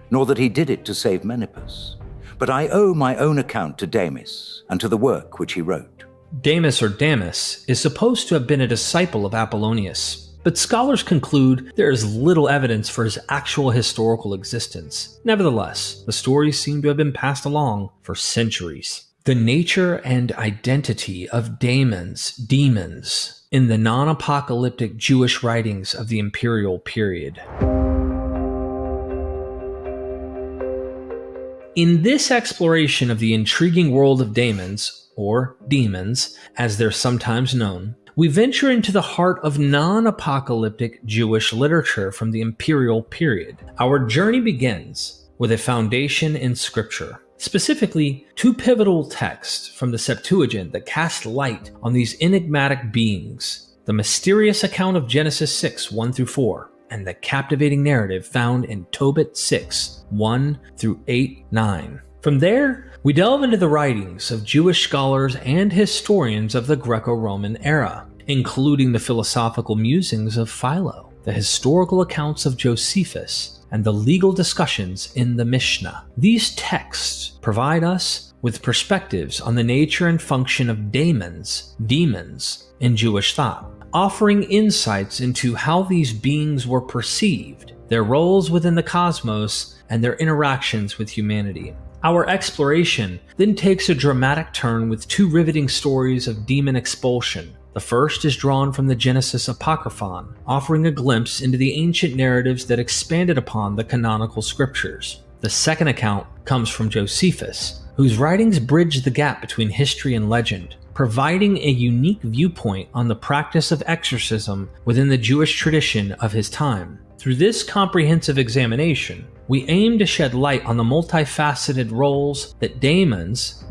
[SPEAKER 2] nor that he did it to save Menippus. But I owe my own account to Damis, and to the work which he wrote.
[SPEAKER 1] Damis, or Damis, is supposed to have been a disciple of Apollonius, but scholars conclude there is little evidence for his actual historical existence. Nevertheless, the stories seem to have been passed along for centuries. The nature and identity of demons in the non-apocalyptic Jewish writings of the imperial period. In this exploration of the intriguing world of daemons, or demons, as they're sometimes known, we venture into the heart of non-apocalyptic Jewish literature from the imperial period. Our journey begins with a foundation in Scripture, specifically two pivotal texts from the Septuagint that cast light on these enigmatic beings: the mysterious account of Genesis 6, 1-4, and the captivating narrative found in Tobit 6, 1-8-9. From there, we delve into the writings of Jewish scholars and historians of the Greco-Roman era, including the philosophical musings of Philo, the historical accounts of Josephus, and the legal discussions in the Mishna. These texts provide us with perspectives on the nature and function of demons, in Jewish thought, offering insights into how these beings were perceived, their roles within the cosmos, and their interactions with humanity. Our exploration then takes a dramatic turn with two riveting stories of demon expulsion. The first is drawn from the Genesis Apocryphon, offering a glimpse into the ancient narratives that expanded upon the canonical scriptures. The second account comes from Josephus, whose writings bridge the gap between history and legend, providing a unique viewpoint on the practice of exorcism within the Jewish tradition of his time. Through this comprehensive examination, we aim to shed light on the multifaceted roles that demons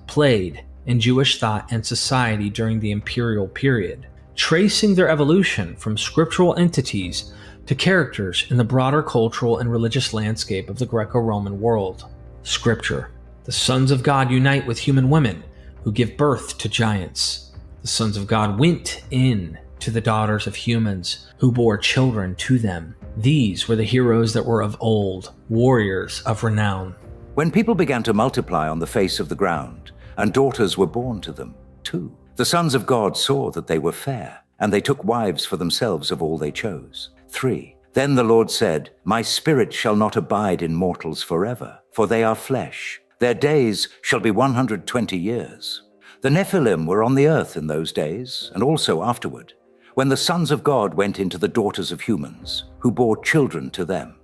[SPEAKER 1] played in Jewish thought and society during the imperial period, tracing their evolution from scriptural entities to characters in the broader cultural and religious landscape of the Greco-Roman world. Scripture. The sons of God unite with human women who give birth to giants. The sons of God went in to the daughters of humans who bore children to them. These were the heroes that were of old, warriors of renown.
[SPEAKER 2] When people began to multiply on the face of the ground, and daughters were born to them, too, the sons of God saw that they were fair, and they took wives for themselves of all they chose. 3. Then the Lord said, "My spirit shall not abide in mortals forever, for they are flesh. Their days shall be 120 years. The Nephilim were on the earth in those days, and also afterward, when the sons of God went into the daughters of humans, who bore children to them.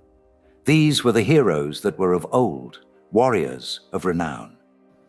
[SPEAKER 2] These were the heroes that were of old, warriors of renown."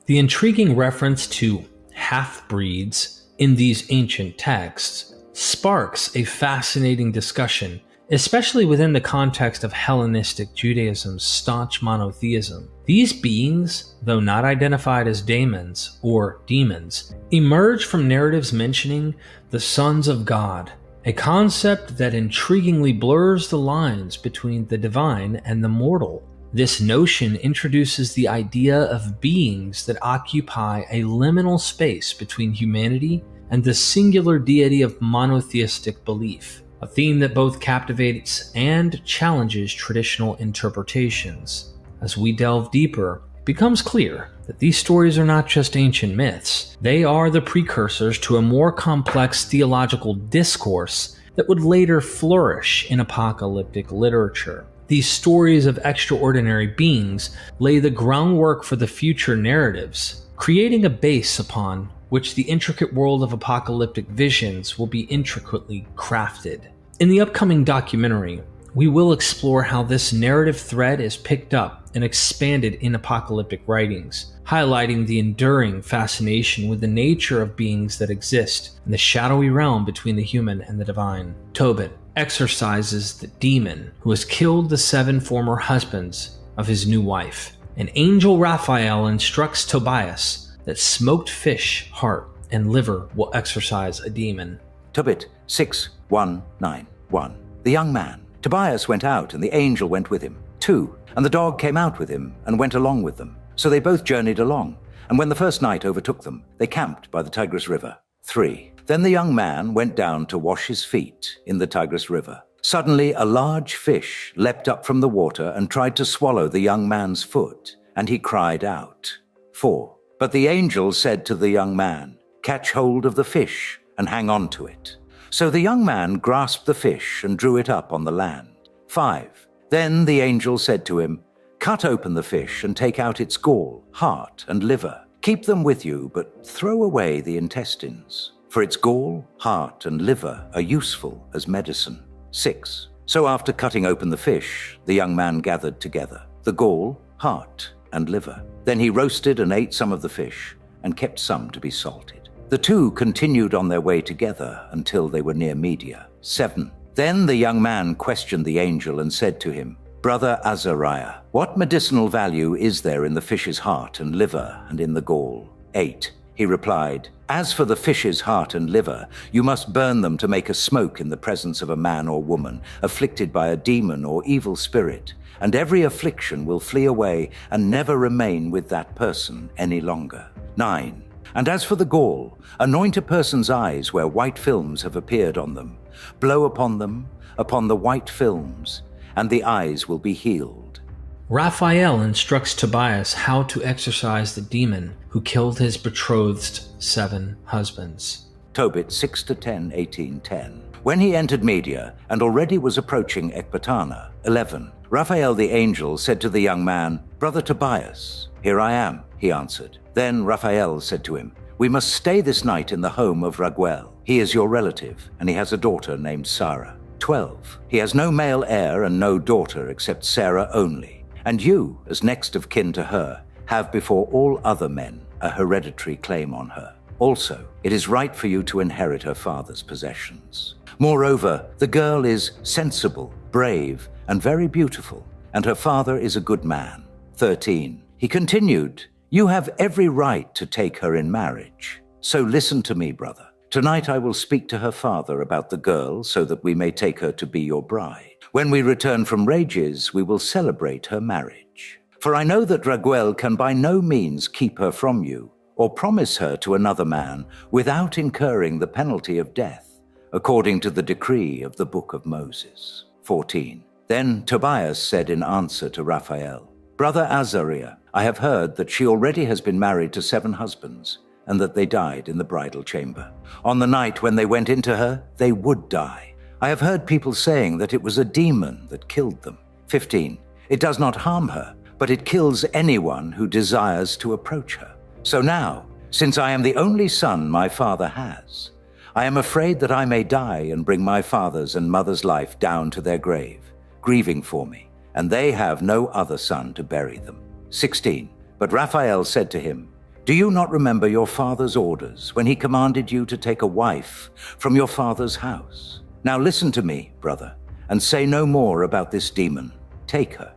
[SPEAKER 1] The intriguing reference to half-breeds in these ancient texts sparks a fascinating discussion especially within the context of Hellenistic Judaism's staunch monotheism. These beings, though not identified as daemons or demons, emerge from narratives mentioning the sons of God, a concept that intriguingly blurs the lines between the divine and the mortal. This notion introduces the idea of beings that occupy a liminal space between humanity and the singular deity of monotheistic belief, a theme that both captivates and challenges traditional interpretations. As we delve deeper, it becomes clear that these stories are not just ancient myths. They are the precursors to a more complex theological discourse that would later flourish in apocalyptic literature. These stories of extraordinary beings lay the groundwork for the future narratives, creating a base upon which the intricate world of apocalyptic visions will be intricately crafted. In the upcoming documentary, we will explore how this narrative thread is picked up and expanded in apocalyptic writings, highlighting the enduring fascination with the nature of beings that exist in the shadowy realm between the human and the divine. Tobit exorcises the demon who has killed the 7 former husbands of his new wife, and Angel Raphael instructs Tobias that smoked fish, heart, and liver will exorcise a demon.
[SPEAKER 2] Tobit 6191. The young man. Tobias went out, and the angel went with him. 2. And the dog came out with him, and went along with them. So they both journeyed along. And when the first night overtook them, they camped by the Tigris River. 3. Then the young man went down to wash his feet in the Tigris River. Suddenly a large fish leapt up from the water and tried to swallow the young man's foot, and he cried out. 4. But the angel said to the young man, "Catch hold of the fish and hang on to it." So the young man grasped the fish and drew it up on the land. 5. Then the angel said to him, "Cut open the fish and take out its gall, heart, and liver. Keep them with you, but throw away the intestines. For its gall, heart, and liver are useful as medicine." 6. So after cutting open the fish, the young man gathered together the gall, heart, and liver. Then he roasted and ate some of the fish, and kept some to be salted. The 2 continued on their way together until they were near Media. 7. Then the young man questioned the angel and said to him, "Brother Azariah, what medicinal value is there in the fish's heart and liver and in the gall?" 8. He replied, "As for the fish's heart and liver, you must burn them to make a smoke in the presence of a man or woman afflicted by a demon or evil spirit, and every affliction will flee away and never remain with that person any longer." 9. And as for the gall, anoint a person's eyes where white films have appeared on them. Blow upon them, upon the white films, and the eyes will be healed.
[SPEAKER 1] Raphael instructs Tobias how to exorcise the demon who killed his betrothed's 7 husbands.
[SPEAKER 2] Tobit 6-10, 18:10. When he entered Media and already was approaching Ecbatana. 11. Raphael the angel said to the young man, "Brother Tobias." "Here I am," he answered. Then Raphael said to him, "We must stay this night in the home of Raguel. He is your relative, and he has a daughter named Sarah." 12. He has no male heir and no daughter except Sarah only. And you, as next of kin to her, have before all other men a hereditary claim on her. Also, it is right for you to inherit her father's possessions. Moreover, the girl is sensible, brave, and very beautiful, and her father is a good man. 13. He continued, "You have every right to take her in marriage. So listen to me, brother. Tonight I will speak to her father about the girl so that we may take her to be your bride. When we return from Rages, we will celebrate her marriage. For I know that Raguel can by no means keep her from you, or promise her to another man without incurring the penalty of death, according to the decree of the book of Moses." 14. Then Tobias said in answer to Raphael, "Brother Azariah, I have heard that she already has been married to 7 husbands, and that they died in the bridal chamber. On the night when they went into her, they would die. I have heard people saying that it was a demon that killed them." 15. It does not harm her, but it kills anyone who desires to approach her. So now, since I am the only son my father has, I am afraid that I may die and bring my father's and mother's life down to their grave, grieving for me, and they have no other son to bury them. 16. But Raphael said to him, "Do you not remember your father's orders when he commanded you to take a wife from your father's house? Now listen to me, brother, and say no more about this demon. Take her.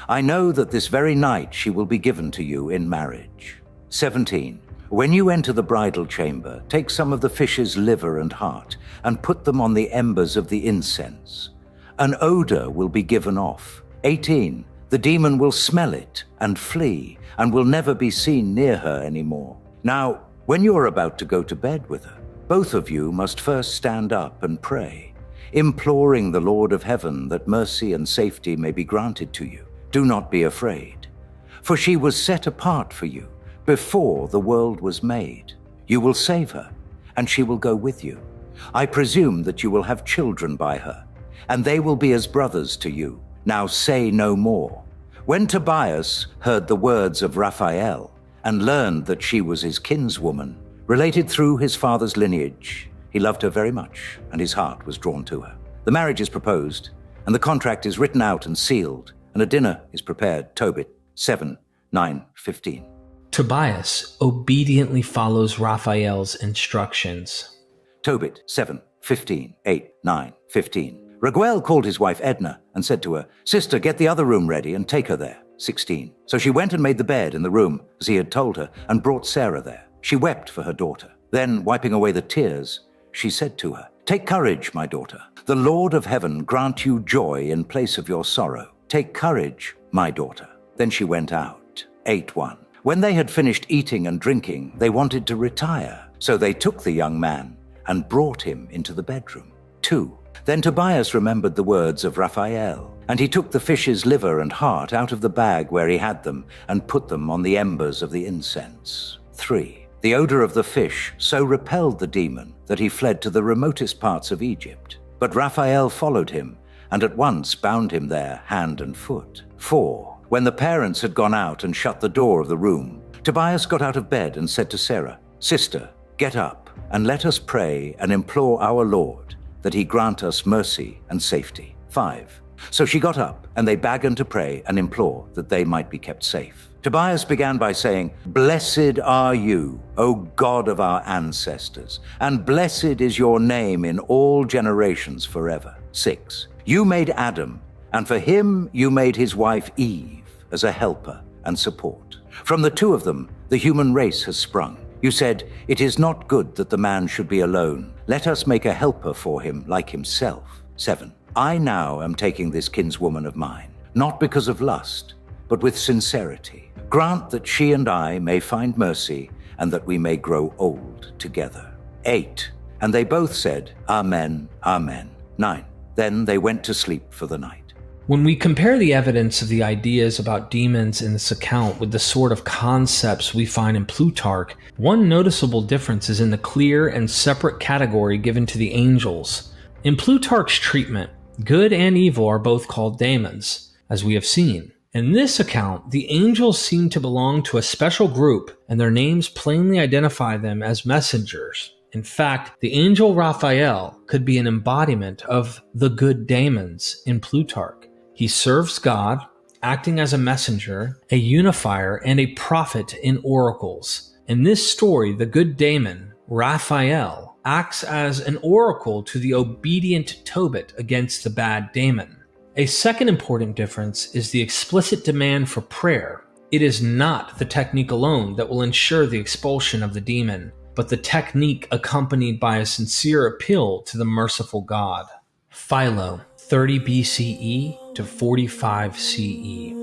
[SPEAKER 2] I know that this very night she will be given to you in marriage. 17. When you enter the bridal chamber, take some of the fish's liver and heart and put them on the embers of the incense. An odor will be given off. 18. The demon will smell it and flee and will never be seen near her anymore. Now, when you're about to go to bed with her, both of you must first stand up and pray, imploring the Lord of heaven that mercy and safety may be granted to you. Do not be afraid, for she was set apart for you before the world was made. You will save her, and she will go with you. I presume that you will have children by her, and they will be as brothers to you. Now say no more. When Tobias heard the words of Raphael and learned that she was his kinswoman, related through his father's lineage, he loved her very much, and his heart was drawn to her. The marriage is proposed, and the contract is written out and sealed, and a dinner is prepared. Tobit 7, 9, 15.
[SPEAKER 1] Tobias obediently follows Raphael's instructions.
[SPEAKER 2] Tobit 7, 15, 8, 9, 15. Raguel called his wife Edna and said to her, "Sister, get the other room ready and take her there." 16. So she went and made the bed in the room, as he had told her, and brought Sarah there. She wept for her daughter. Then, wiping away the tears, she said to her, "Take courage, my daughter. The Lord of heaven grant you joy in place of your sorrow. Take courage, my daughter." Then she went out. 8:1. When they had finished eating and drinking, they wanted to retire. So they took the young man and brought him into the bedroom. 2. Then Tobias remembered the words of Raphael, and he took the fish's liver and heart out of the bag where he had them and put them on the embers of the incense. 3. The odor of the fish so repelled the demon that he fled to the remotest parts of Egypt. But Raphael followed him and at once bound him there hand and foot. 4. When the parents had gone out and shut the door of the room, Tobias got out of bed and said to Sarah, "Sister, get up and let us pray and implore our Lord that he grant us mercy and safety." 5. So she got up, and they began to pray and implore that they might be kept safe. Tobias began by saying, "Blessed are you, O God of our ancestors, and blessed is your name in all generations forever." 6. You made Adam, and for him you made his wife Eve as a helper and support. From the two of them, the human race has sprung. You said, "It is not good that the man should be alone. Let us make a helper for him like himself." 7. I now am taking this kinswoman of mine, not because of lust, but with sincerity. Grant that she and I may find mercy, and that we may grow old together. 8. And they both said, "Amen, amen." 9. Then they went to sleep for the night.
[SPEAKER 1] When we compare the evidence of the ideas about demons in this account with the sort of concepts we find in Plutarch, one noticeable difference is in the clear and separate category given to the angels. In Plutarch's treatment, good and evil are both called daemons, as we have seen. In this account, the angels seem to belong to a special group, and their names plainly identify them as messengers. In fact, the angel Raphael could be an embodiment of the good daemons in Plutarch. He serves God, acting as a messenger, a unifier, and a prophet in oracles. In this story, the good daemon, Raphael, acts as an oracle to the obedient Tobit against the bad daemon. A second important difference is the explicit demand for prayer. It is not the technique alone that will ensure the expulsion of the demon, but the technique accompanied by a sincere appeal to the merciful God. Philo, 30 BCE to 45 CE.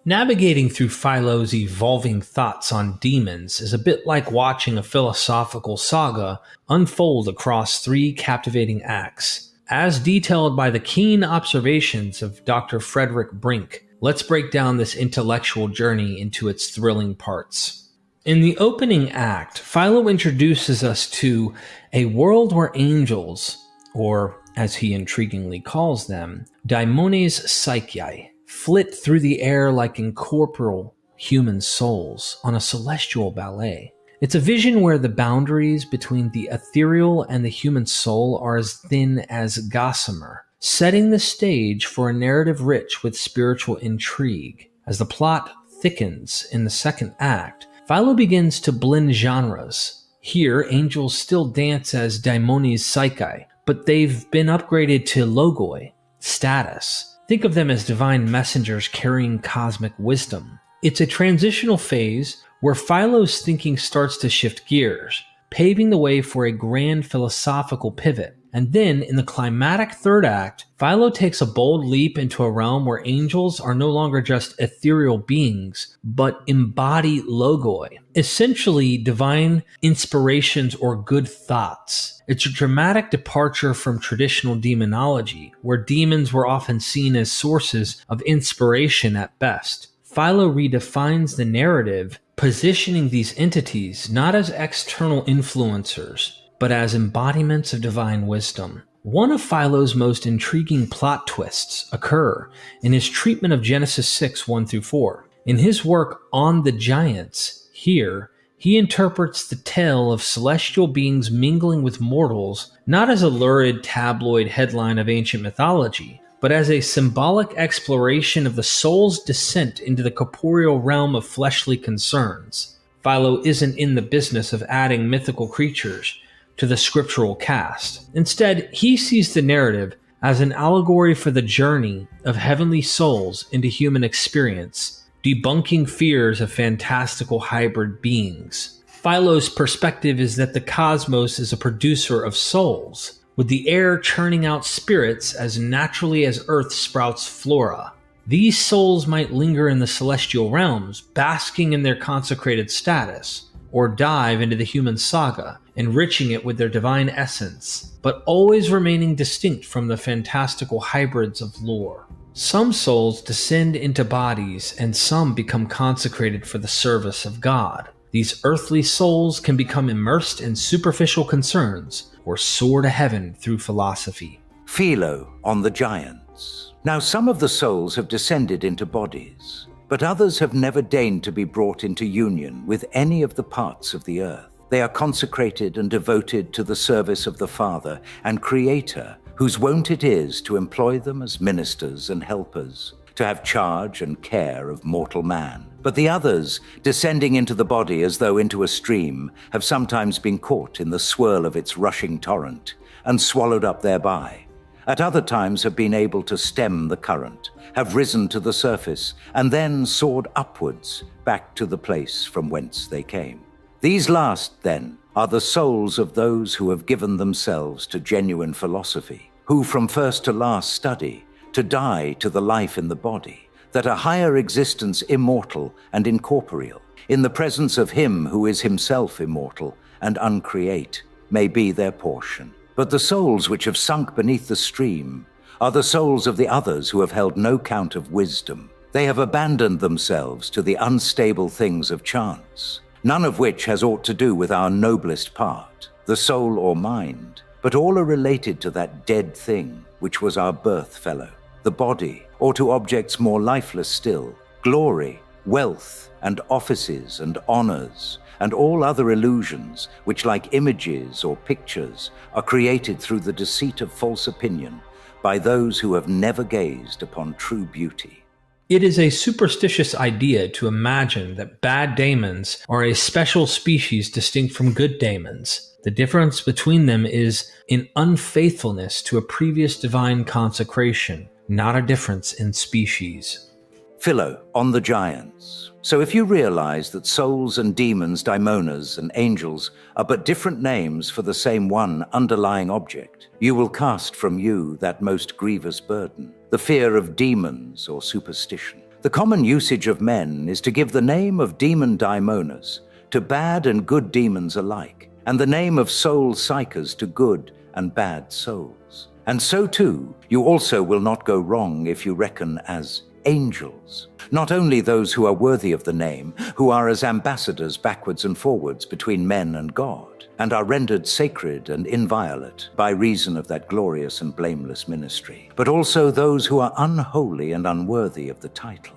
[SPEAKER 1] Navigating through Philo's evolving thoughts on demons is a bit like watching a philosophical saga unfold across 3 captivating acts. As detailed by the keen observations of Dr. Frederick Brink, let's break down this intellectual journey into its thrilling parts. In the opening act, Philo introduces us to a world where angels, or as he intriguingly calls them, daimones psychiae, flit through the air like incorporeal human souls on a celestial ballet. It's a vision where the boundaries between the ethereal and the human soul are as thin as gossamer, setting the stage for a narrative rich with spiritual intrigue. As the plot thickens in the second act, Philo begins to blend genres, Here, angels still dance as daimones psyche, but they've been upgraded to logoi, status. Think of them as divine messengers carrying cosmic wisdom. It's a transitional phase where Philo's thinking starts to shift gears, paving the way for a grand philosophical pivot. And then, in the climatic third act, Philo takes a bold leap into a realm where angels are no longer just ethereal beings, but embodied logoi, essentially divine inspirations or good thoughts. It's a dramatic departure from traditional demonology, where demons were often seen as sources of inspiration at best. Philo redefines the narrative, positioning these entities not as external influencers, but as embodiments of divine wisdom. One of Philo's most intriguing plot twists occur in his treatment of Genesis 6, 1-4. In his work On the Giants, here, he interprets the tale of celestial beings mingling with mortals not as a lurid tabloid headline of ancient mythology, but as a symbolic exploration of the soul's descent into the corporeal realm of fleshly concerns. Philo isn't in the business of adding mythical creatures to the scriptural cast. Instead, he sees the narrative as an allegory for the journey of heavenly souls into human experience, debunking fears of fantastical hybrid beings. Philo's perspective is that the cosmos is a producer of souls, with the air churning out spirits as naturally as earth sprouts flora. These souls might linger in the celestial realms, basking in their consecrated status, or dive into the human saga, enriching it with their divine essence, but always remaining distinct from the fantastical hybrids of lore. Some souls descend into bodies, and some become consecrated for the service of God. These earthly souls can become immersed in superficial concerns, or soar to heaven through philosophy.
[SPEAKER 2] Philo on the giants. Now some of the souls have descended into bodies, but others have never deigned to be brought into union with any of the parts of the earth. They are consecrated and devoted to the service of the Father and Creator, whose wont it is to employ them as ministers and helpers, to have charge and care of mortal man. But the others, descending into the body as though into a stream, have sometimes been caught in the swirl of its rushing torrent, and swallowed up thereby. At other times have been able to stem the current, have risen to the surface, and then soared upwards, back to the place from whence they came. These last, then, are the souls of those who have given themselves to genuine philosophy, who from first to last study, to die to the life in the body, that a higher existence immortal and incorporeal, in the presence of him who is himself immortal and uncreate, may be their portion. But the souls which have sunk beneath the stream are the souls of the others who have held no count of wisdom. They have abandoned themselves to the unstable things of chance, none of which has aught to do with our noblest part, the soul or mind, but all are related to that dead thing which was our birth fellow, the body, or to objects more lifeless still, glory, wealth, and offices and honors, and all other illusions which, like images or pictures, are created through the deceit of false opinion by those who have never gazed upon true beauty.
[SPEAKER 1] It is a superstitious idea to imagine that bad daemons are a special species distinct from good daemons. The difference between them is in unfaithfulness to a previous divine consecration, not a difference in species.
[SPEAKER 2] Philo on the giants. So if you realize that souls and demons, daimonas, and angels are but different names for the same one underlying object, you will cast from you that most grievous burden, the fear of demons or superstition. The common usage of men is to give the name of demon daimonas to bad and good demons alike, and the name of soul psychers to good and bad souls. And so too, you also will not go wrong if you reckon as angels, not only those who are worthy of the name, who are as ambassadors backwards and forwards between men and God, and are rendered sacred and inviolate by reason of that glorious and blameless ministry, but also those who are unholy and unworthy of the title.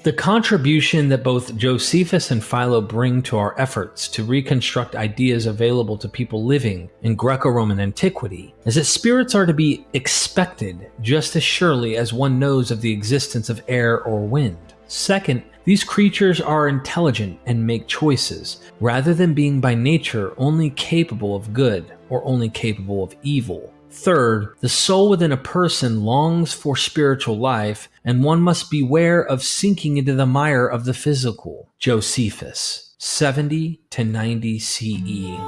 [SPEAKER 1] The contribution that both Josephus and Philo bring to our efforts to reconstruct ideas available to people living in Greco-Roman antiquity is that spirits are to be expected just as surely as one knows of the existence of air or wind. Second, These creatures are intelligent and make choices, rather than being by nature only capable of good or only capable of evil. Third, the soul within a person longs for spiritual life, and one must beware of sinking into the mire of the physical. Josephus, 70 to 90 CE.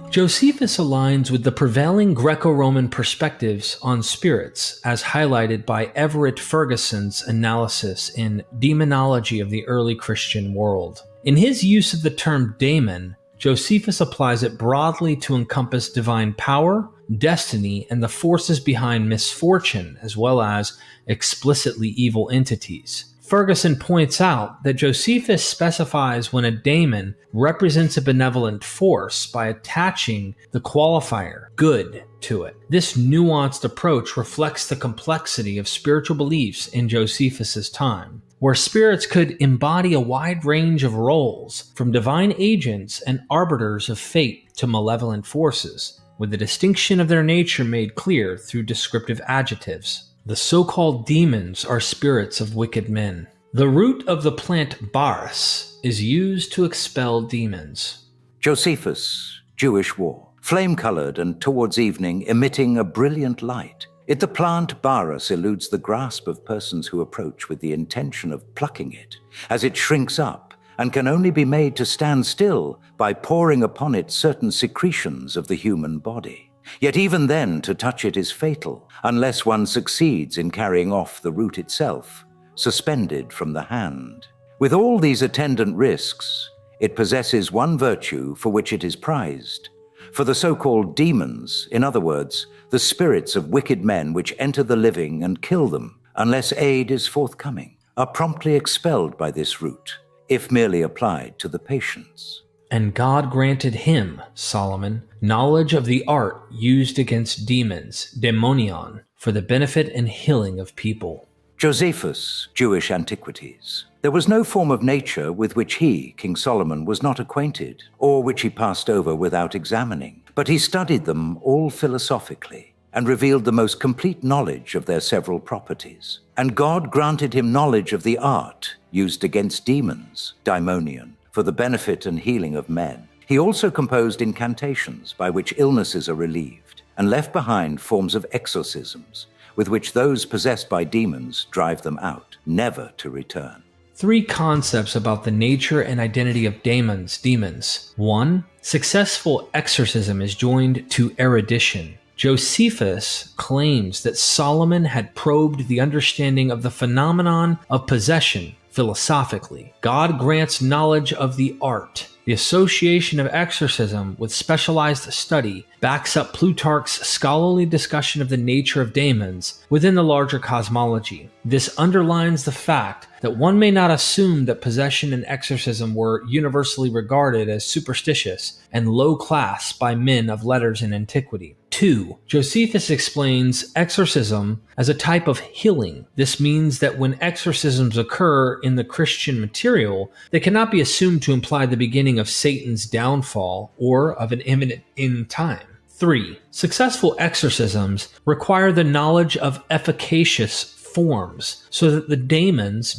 [SPEAKER 1] Josephus aligns with the prevailing Greco-Roman perspectives on spirits, as highlighted by Everett Ferguson's analysis in Demonology of the Early Christian World. In his use of the term daemon, Josephus applies it broadly to encompass divine power, destiny, and the forces behind misfortune, as well as explicitly evil entities. Ferguson points out that Josephus specifies when a daemon represents a benevolent force by attaching the qualifier good to it. This nuanced approach reflects the complexity of spiritual beliefs in Josephus's time, where spirits could embody a wide range of roles, from divine agents and arbiters of fate to malevolent forces, with the distinction of their nature made clear through descriptive adjectives. The so-called demons are spirits of wicked men. The root of the plant baris is used to expel demons.
[SPEAKER 2] Josephus, Jewish war, flame-colored and towards evening emitting a brilliant light. Yet the plant baris eludes the grasp of persons who approach with the intention of plucking it, as it shrinks up and can only be made to stand still by pouring upon it certain secretions of the human body. Yet even then, to touch it is fatal, unless one succeeds in carrying off the root itself, suspended from the hand. With all these attendant risks, it possesses one virtue for which it is prized. For the so-called demons, in other words, the spirits of wicked men which enter the living and kill them, unless aid is forthcoming, are promptly expelled by this root, if merely applied to the patients.
[SPEAKER 1] And God granted him, Solomon, knowledge of the art used against demons, demonion, for the benefit and healing of people.
[SPEAKER 2] Josephus, Jewish Antiquities. There was no form of nature with which he, King Solomon, was not acquainted, or which he passed over without examining, but he studied them all philosophically, and revealed the most complete knowledge of their several properties. And God granted him knowledge of the art used against demons, daimonion, for the benefit and healing of men. He also composed incantations by which illnesses are relieved, and left behind forms of exorcisms, with which those possessed by demons drive them out, never to return.
[SPEAKER 1] 3 concepts about the nature and identity of demons. 1. Successful exorcism is joined to erudition. Josephus claims that Solomon had probed the understanding of the phenomenon of possession philosophically. God grants knowledge of the art. The association of exorcism with specialized study backs up Plutarch's scholarly discussion of the nature of daemons within the larger cosmology. This underlines the fact that one may not assume that possession and exorcism were universally regarded as superstitious and low class by men of letters in antiquity. 2. Josephus explains exorcism as a type of healing. This means that when exorcisms occur in the Christian material, they cannot be assumed to imply the beginning of Satan's downfall or of an imminent end time. 3. Successful exorcisms require the knowledge of efficacious forms so that the demons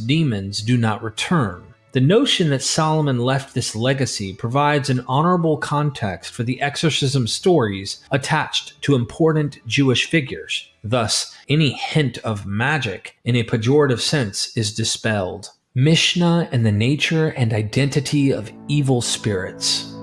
[SPEAKER 1] do not return. The notion that Solomon left this legacy provides an honorable context for the exorcism stories attached to important Jewish figures. Thus, any hint of magic in a pejorative sense is dispelled. Mishna and the nature and identity of evil spirits.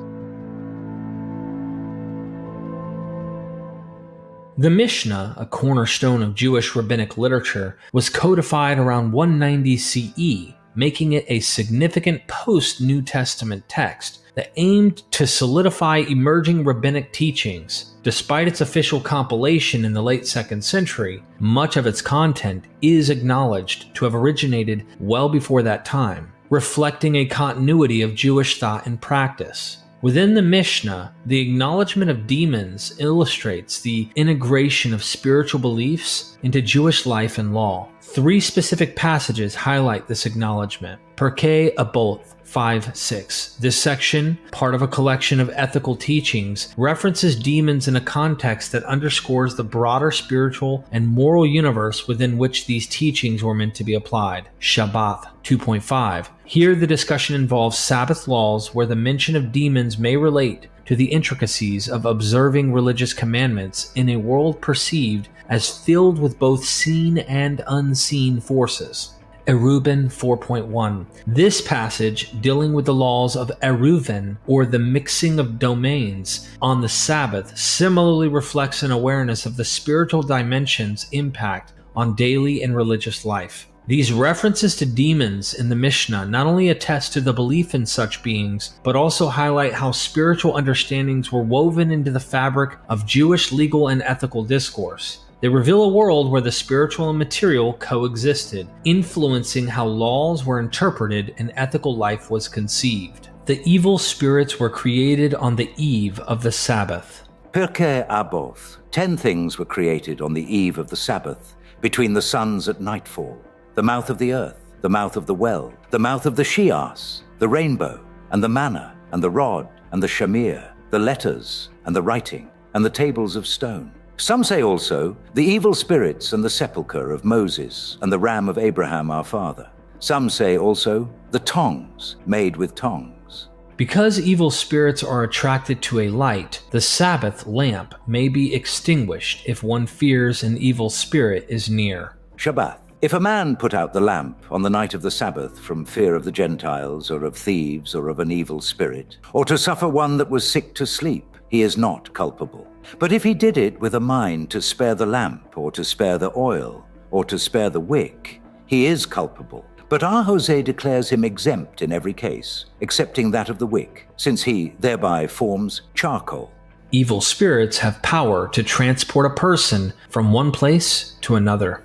[SPEAKER 1] The Mishna, a cornerstone of Jewish rabbinic literature, was codified around 190 CE, making it a significant post-New Testament text that aimed to solidify emerging rabbinic teachings. Despite its official compilation in the late 2nd century, much of its content is acknowledged to have originated well before that time, reflecting a continuity of Jewish thought and practice. Within the Mishna, the acknowledgement of demons illustrates the integration of spiritual beliefs into Jewish life and law. 3 specific passages highlight this acknowledgement. Pirkei Avot 5:6. This section, part of a collection of ethical teachings, references demons in a context that underscores the broader spiritual and moral universe within which these teachings were meant to be applied. Shabbat 2.5. Here the discussion involves Sabbath laws where the mention of demons may relate to the intricacies of observing religious commandments in a world perceived as filled with both seen and unseen forces. Eruvin 4.1. This passage, dealing with the laws of Eruvin, or the mixing of domains, on the Sabbath, similarly reflects an awareness of the spiritual dimension's impact on daily and religious life. These references to demons in the Mishna not only attest to the belief in such beings, but also highlight how spiritual understandings were woven into the fabric of Jewish legal and ethical discourse. They reveal a world where the spiritual and material coexisted, influencing how laws were interpreted and ethical life was conceived. The evil spirits were created on the eve of the Sabbath.
[SPEAKER 2] Pirkei Avot. 10 things were created on the eve of the Sabbath, between the suns at nightfall: the mouth of the earth, the mouth of the well, the mouth of the Shias, the rainbow, and the manna, and the rod, and the shamir, the letters, and the writing, and the tables of stone. Some say also the evil spirits and the sepulchre of Moses and the ram of Abraham our father. Some say also the tongs made with tongs.
[SPEAKER 1] Because evil spirits are attracted to a light, the Sabbath lamp may be extinguished if one fears an evil spirit is near.
[SPEAKER 2] Shabbat. If a man put out the lamp on the night of the Sabbath from fear of the Gentiles or of thieves or of an evil spirit, or to suffer one that was sick to sleep, he is not culpable. But if he did it with a mind to spare the lamp, or to spare the oil, or to spare the wick, he is culpable. But our Jose declares him exempt in every case, excepting that of the wick, since he thereby forms charcoal.
[SPEAKER 1] Evil spirits have power to transport a person from one place to another.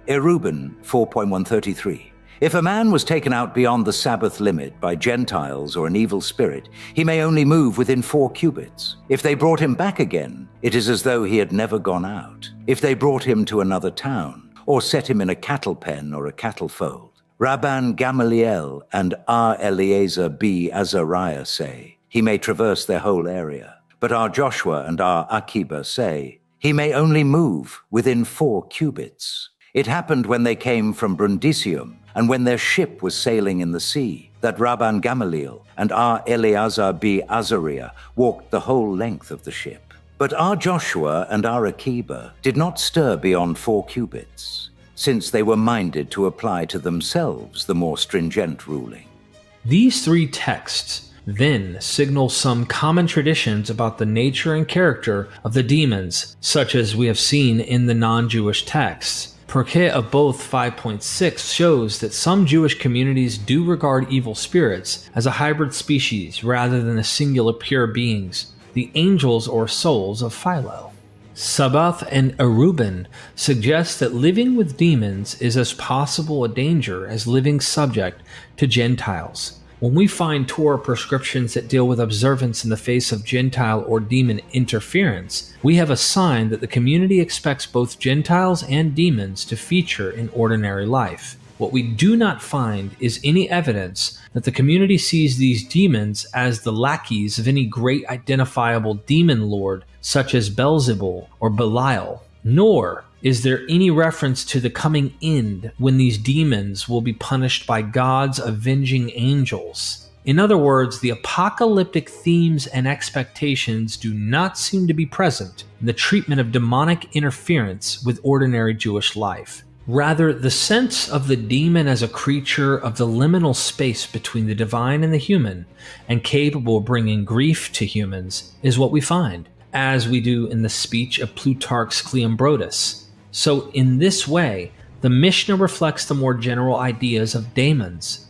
[SPEAKER 2] Eruvin 4.133. If a man was taken out beyond the Sabbath limit by Gentiles or an evil spirit, he may only move within 4 cubits. If they brought him back again, it is as though he had never gone out. If they brought him to another town, or set him in a cattle pen or a cattle fold, Rabban Gamaliel and our Eliezer B. Azariah say, he may traverse their whole area. But our Joshua and our Akiba say, he may only move within 4 cubits. It happened when they came from Brundisium, and when their ship was sailing in the sea, that Rabban Gamaliel and our Eleazar B. Azariah walked the whole length of the ship. But our Joshua and our Akiba did not stir beyond 4 cubits, since they were minded to apply to themselves the more stringent ruling.
[SPEAKER 1] These 3 texts then signal some common traditions about the nature and character of the demons, such as we have seen in the non-Jewish texts. Pirkei Avot 5.6 shows that some Jewish communities do regard evil spirits as a hybrid species rather than the singular pure beings, the angels or souls of Philo. Sabbath and Eruvin suggest that living with demons is as possible a danger as living subject to Gentiles. When we find Torah prescriptions that deal with observance in the face of Gentile or demon interference, we have a sign that the community expects both Gentiles and demons to feature in ordinary life. What we do not find is any evidence that the community sees these demons as the lackeys of any great identifiable demon lord such as Beelzebul or Belial, nor is there any reference to the coming end when these demons will be punished by God's avenging angels. In other words, the apocalyptic themes and expectations do not seem to be present in the treatment of demonic interference with ordinary Jewish life. Rather, the sense of the demon as a creature of the liminal space between the divine and the human, and capable of bringing grief to humans, is what we find, as we do in the speech of Plutarch's Cleombrotus. So in this way, the Mishna reflects the more general ideas of demons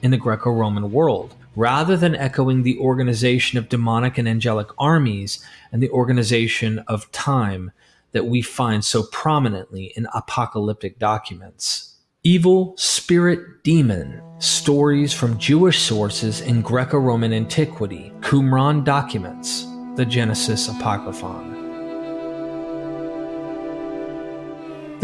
[SPEAKER 1] in the Greco-Roman world, rather than echoing the organization of demonic and angelic armies and the organization of time that we find so prominently in apocalyptic documents. Evil, spirit, demon, stories from Jewish sources in Greco-Roman antiquity, Qumran documents, the Genesis Apocryphon.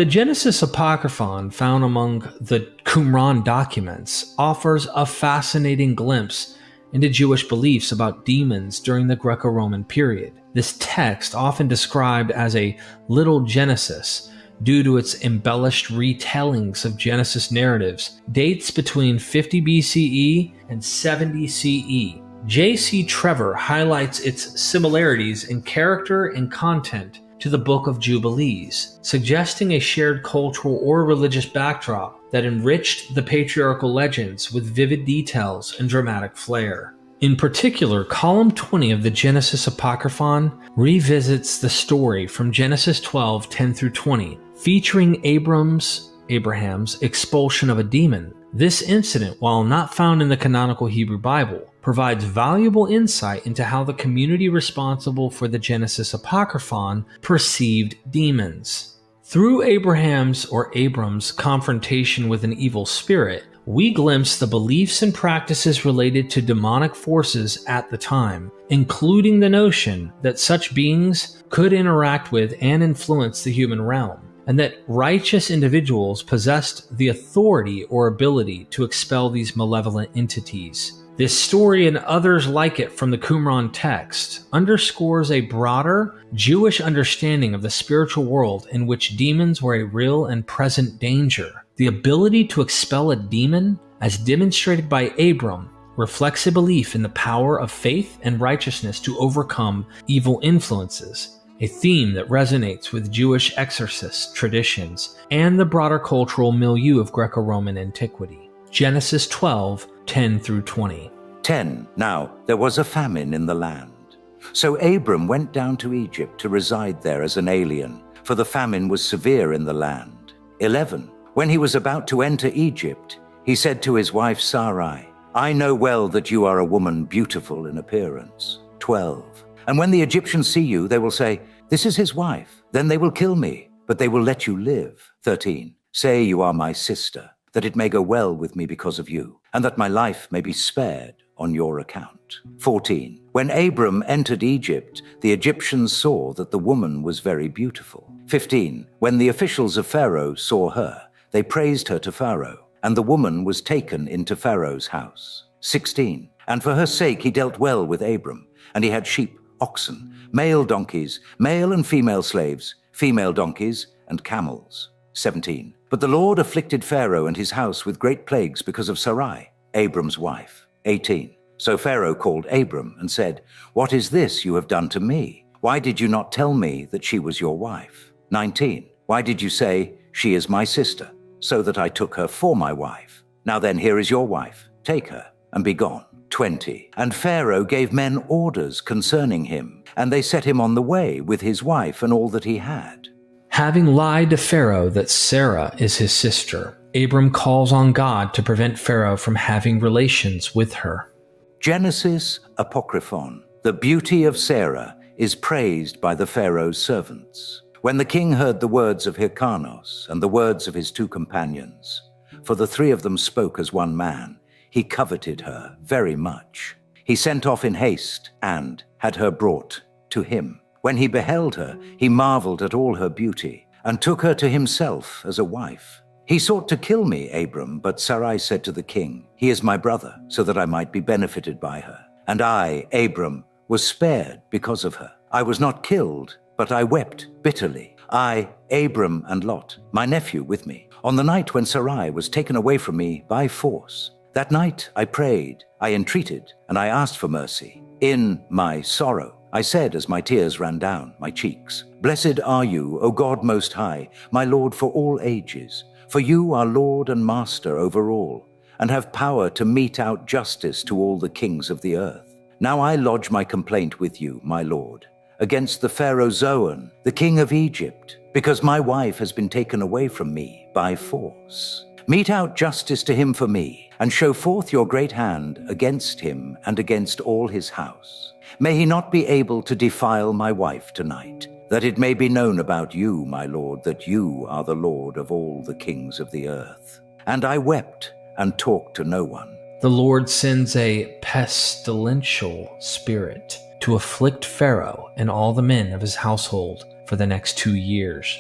[SPEAKER 1] The Genesis Apocryphon, found among the Qumran documents, offers a fascinating glimpse into Jewish beliefs about demons during the Greco-Roman period. This text, often described as a Little Genesis due to its embellished retellings of Genesis narratives, dates between 50 BCE and 70 CE. J.C. Trevor highlights its similarities in character and content to the Book of Jubilees, suggesting a shared cultural or religious backdrop that enriched the patriarchal legends with vivid details and dramatic flair. In particular, column 20 of the Genesis Apocryphon revisits the story from Genesis 12:10 through 20, featuring Abraham's expulsion of a demon. This incident, while not found in the canonical Hebrew Bible, provides valuable insight into how the community responsible for the Genesis Apocryphon perceived demons. Through Abram's confrontation with an evil spirit, we glimpse the beliefs and practices related to demonic forces at the time, including the notion that such beings could interact with and influence the human realm, and that righteous individuals possessed the authority or ability to expel these malevolent entities. This story and others like it from the Qumran text underscores a broader Jewish understanding of the spiritual world in which demons were a real and present danger. The ability to expel a demon, as demonstrated by Abram, reflects a belief in the power of faith and righteousness to overcome evil influences, a theme that resonates with Jewish exorcist traditions and the broader cultural milieu of Greco-Roman antiquity. Genesis 12:10 through 20.
[SPEAKER 2] 10. Now there was a famine in the land. So Abram went down to Egypt to reside there as an alien, for the famine was severe in the land. 11. When he was about to enter Egypt, he said to his wife Sarai, I know well that you are a woman beautiful in appearance. 12. And when the Egyptians see you, they will say, this is his wife. Then they will kill me, but they will let you live. 13. Say you are my sister, that it may go well with me because of you, and that my life may be spared on your account. 14. When Abram entered Egypt, the Egyptians saw that the woman was very beautiful. 15. When the officials of Pharaoh saw her, they praised her to Pharaoh, and the woman was taken into Pharaoh's house. 16. And for her sake he dealt well with Abram, and he had sheep, oxen, male donkeys, male and female slaves, female donkeys, and camels. 17. But the Lord afflicted Pharaoh and his house with great plagues because of Sarai, Abram's wife. 18. So Pharaoh called Abram and said, What is this you have done to me? Why did you not tell me that she was your wife? 19. Why did you say, She is my sister, so that I took her for my wife? Now then, here is your wife. Take her and be gone. 20. And Pharaoh gave men orders concerning him, and they set him on the way with his wife and all that he had.
[SPEAKER 1] Having lied to Pharaoh that Sarah is his sister, Abram calls on God to prevent Pharaoh from having relations with her.
[SPEAKER 2] Genesis Apocryphon. The beauty of Sarah is praised by the Pharaoh's servants. When the king heard the words of Hyrcanos and the words of his two companions, for the three of them spoke as one man, he coveted her very much. He sent off in haste and had her brought to him. When he beheld her, he marveled at all her beauty, and took her to himself as a wife. He sought to kill me, Abram, but Sarai said to the king, He is my brother, so that I might be benefited by her. And I, Abram, was spared because of her. I was not killed, but I wept bitterly. I, Abram, and Lot, my nephew, with me, on the night when Sarai was taken away from me by force. That night I prayed, I entreated, and I asked for mercy. In my sorrow, I said as my tears ran down my cheeks, Blessed are you, O God Most High, my Lord for all ages, for you are Lord and Master over all, and have power to mete out justice to all the kings of the earth. Now I lodge my complaint with you, my Lord, against the Pharaoh Zoan, the king of Egypt, because my wife has been taken away from me by force. Mete out justice to him for me, and show forth your great hand against him and against all his house. May he not be able to defile my wife tonight, that it may be known about you, my Lord, that you are the Lord of all the kings of the earth. And I wept and talked to no one.
[SPEAKER 1] The Lord sends a pestilential spirit to afflict Pharaoh and all the men of his household for the next 2 years.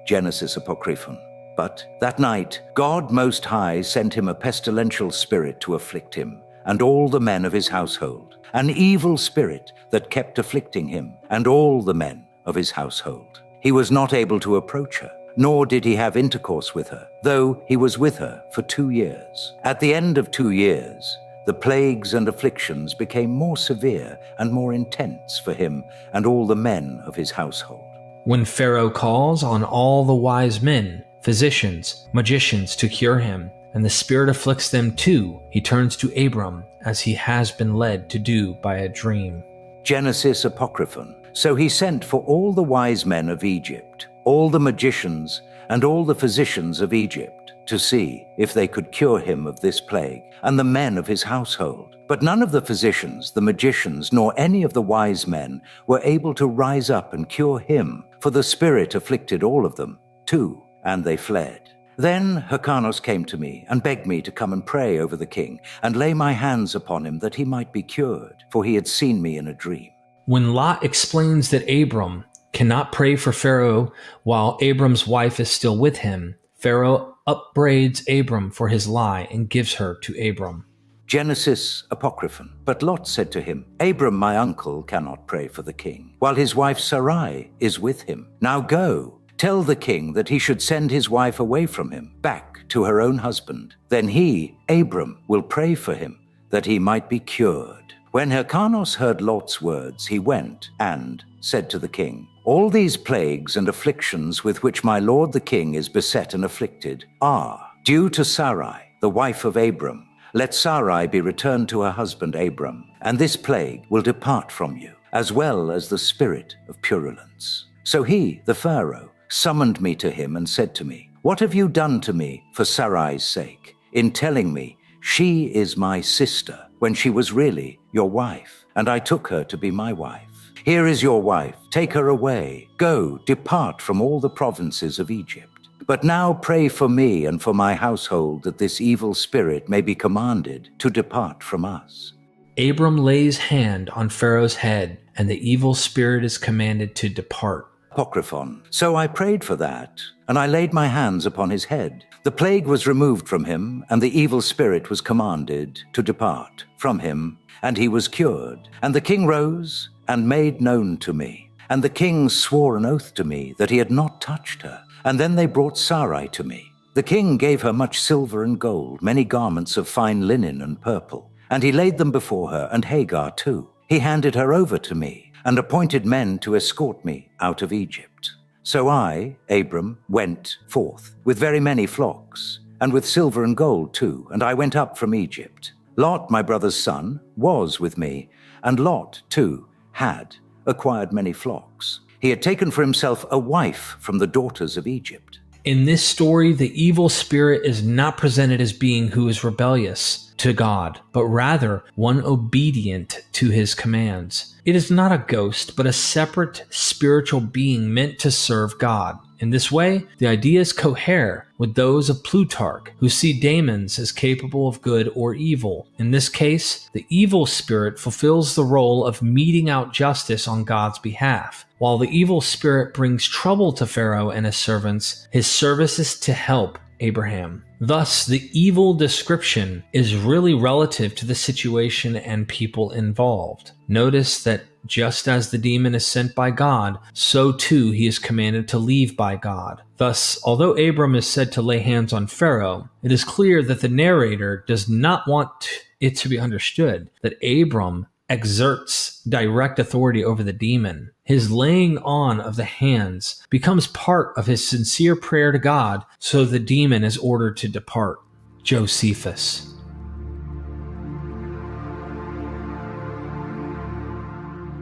[SPEAKER 2] Genesis Apocryphon. But that night God Most High sent him a pestilential spirit to afflict him, and all the men of his household, an evil spirit that kept afflicting him, and all the men of his household. He was not able to approach her, nor did he have intercourse with her, though he was with her for 2 years. At the end of 2 years, the plagues and afflictions became more severe and more intense for him and all the men of his household.
[SPEAKER 1] When Pharaoh calls on all the wise men, physicians, magicians to cure him, and the spirit afflicts them too, he turns to Abram as he has been led to do by a dream.
[SPEAKER 2] Genesis Apocryphon. So he sent for all the wise men of Egypt, all the magicians, and all the physicians of Egypt, to see if they could cure him of this plague, and the men of his household. But none of the physicians, the magicians, nor any of the wise men were able to rise up and cure him, for the spirit afflicted all of them, too, and they fled. Then Hyrcanus came to me and begged me to come and pray over the king, and lay my hands upon him that he might be cured, for he had seen me in a dream.
[SPEAKER 1] When Lot explains that Abram cannot pray for Pharaoh while Abram's wife is still with him, Pharaoh upbraids Abram for his lie and gives her to Abram.
[SPEAKER 2] Genesis Apocryphon. But Lot said to him, Abram my uncle cannot pray for the king, while his wife Sarai is with him. Now go, tell the king that he should send his wife away from him, back to her own husband. Then he, Abram, will pray for him, that he might be cured. When Hyrcanus heard Lot's words, he went and said to the king, All these plagues and afflictions with which my lord the king is beset and afflicted are due to Sarai, the wife of Abram. Let Sarai be returned to her husband Abram, and this plague will depart from you, as well as the spirit of purulence. So he, the Pharaoh, summoned me to him and said to me, What have you done to me for Sarai's sake, in telling me she is my sister, when she was really your wife, and I took her to be my wife? Here is your wife, take her away. Go, depart from all the provinces of Egypt. But now pray for me and for my household, that this evil spirit may be commanded to depart from us.
[SPEAKER 1] Abram lays hand on Pharaoh's head, and the evil spirit is commanded to depart.
[SPEAKER 2] Apocryphon. So I prayed for that, and I laid my hands upon his head. The plague was removed from him, and the evil spirit was commanded to depart from him, and he was cured. And the king rose and made known to me. And the king swore an oath to me that he had not touched her. And then they brought Sarai to me. The king gave her much silver and gold, many garments of fine linen and purple. And he laid them before her, and Hagar too. He handed her over to me, and appointed men to escort me out of Egypt. So I, Abram, went forth with very many flocks, and with silver and gold too, and I went up from Egypt. Lot, my brother's son, was with me, and Lot, too, had acquired many flocks. He had taken for himself a wife from the daughters of Egypt.
[SPEAKER 1] In this story, the evil spirit is not presented as being who is rebellious to God, but rather one obedient to his commands. It is not a ghost, but a separate spiritual being meant to serve God. In this way, the ideas cohere with those of Plutarch, who see daemons as capable of good or evil. In this case, the evil spirit fulfills the role of meting out justice on God's behalf. While the evil spirit brings trouble to Pharaoh and his servants, his service is to help Abraham. Thus, the evil description is really relative to the situation and people involved. Notice that just as the demon is sent by God, so too he is commanded to leave by God. Thus, although Abram is said to lay hands on Pharaoh, it is clear that the narrator does not want it to be understood that Abram exerts direct authority over the demon. His laying on of the hands becomes part of his sincere prayer to God, so the demon is ordered to depart. Josephus.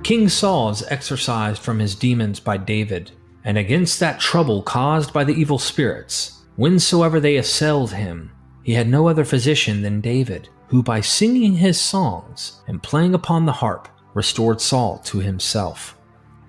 [SPEAKER 1] King Saul is exorcised from his demons by David, and against that trouble caused by the evil spirits, whensoever they assailed him, he had no other physician than David, who by singing his songs and playing upon the harp restored Saul to himself.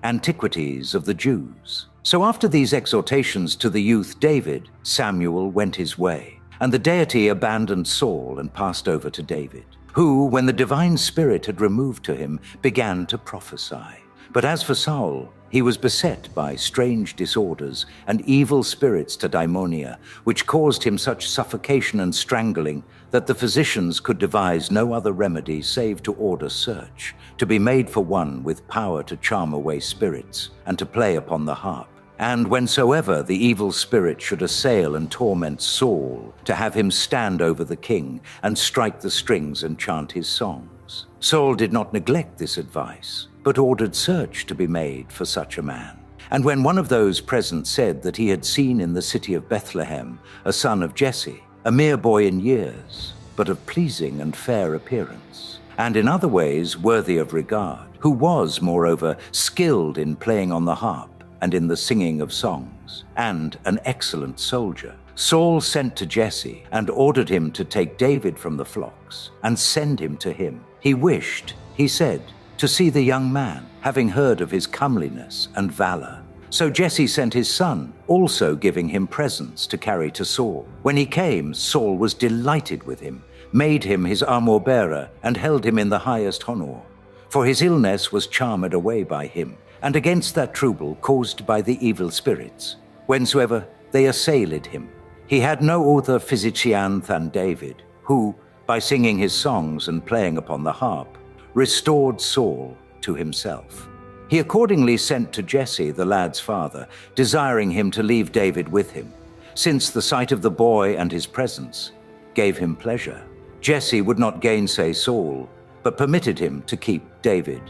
[SPEAKER 2] Antiquities of the Jews. So after these exhortations to the youth David, Samuel went his way, and the deity abandoned Saul and passed over to David, who, when the divine spirit had removed to him, began to prophesy. But as for Saul, he was beset by strange disorders and evil spirits to daimonia, which caused him such suffocation and strangling that the physicians could devise no other remedy save to order search, to be made for one with power to charm away spirits and to play upon the harp. And whensoever the evil spirit should assail and torment Saul, to have him stand over the king and strike the strings and chant his songs. Saul did not neglect this advice, but ordered search to be made for such a man. And when one of those present said that he had seen in the city of Bethlehem a son of Jesse, a mere boy in years, but of pleasing and fair appearance, and in other ways worthy of regard, who was, moreover, skilled in playing on the harp and in the singing of songs, and an excellent soldier, Saul sent to Jesse and ordered him to take David from the flocks and send him to him. He wished, he said, to see the young man, having heard of his comeliness and valor. So Jesse sent his son, also giving him presents to carry to Saul. When he came, Saul was delighted with him, made him his armor-bearer, and held him in the highest honor. For his illness was charmed away by him, and against that trouble caused by the evil spirits, whensoever they assailed him. He had no other physician than David, who, by singing his songs and playing upon the harp, restored Saul to himself. He accordingly sent to Jesse, the lad's father, desiring him to leave David with him, since the sight of the boy and his presence gave him pleasure. Jesse would not gainsay Saul, but permitted him to keep David.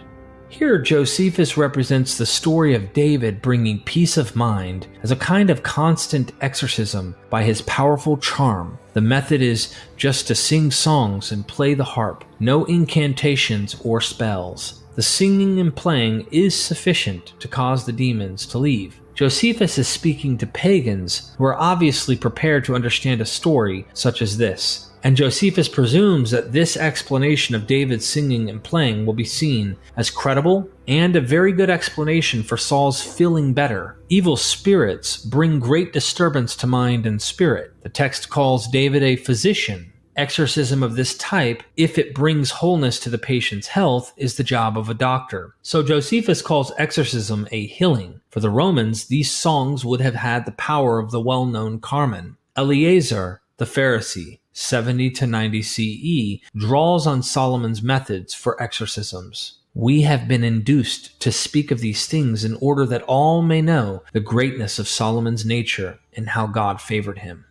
[SPEAKER 1] Here, Josephus represents the story of David bringing peace of mind as a kind of constant exorcism by his powerful charm. The method is just to sing songs and play the harp, no incantations or spells. The singing and playing is sufficient to cause the demons to leave. Josephus is speaking to pagans who are obviously prepared to understand a story such as this. And Josephus presumes that this explanation of David's singing and playing will be seen as credible and a very good explanation for Saul's feeling better. Evil spirits bring great disturbance to mind and spirit. The text calls David a physician. Exorcism of this type, if it brings wholeness to the patient's health, is the job of a doctor. So Josephus calls exorcism a healing. For the Romans, these songs would have had the power of the well-known Carmen. Eleazar, the Pharisee, 70 to 90 CE, draws on Solomon's methods for exorcisms. We have been induced to speak of these things in order that all may know the greatness of Solomon's nature and how God favored him.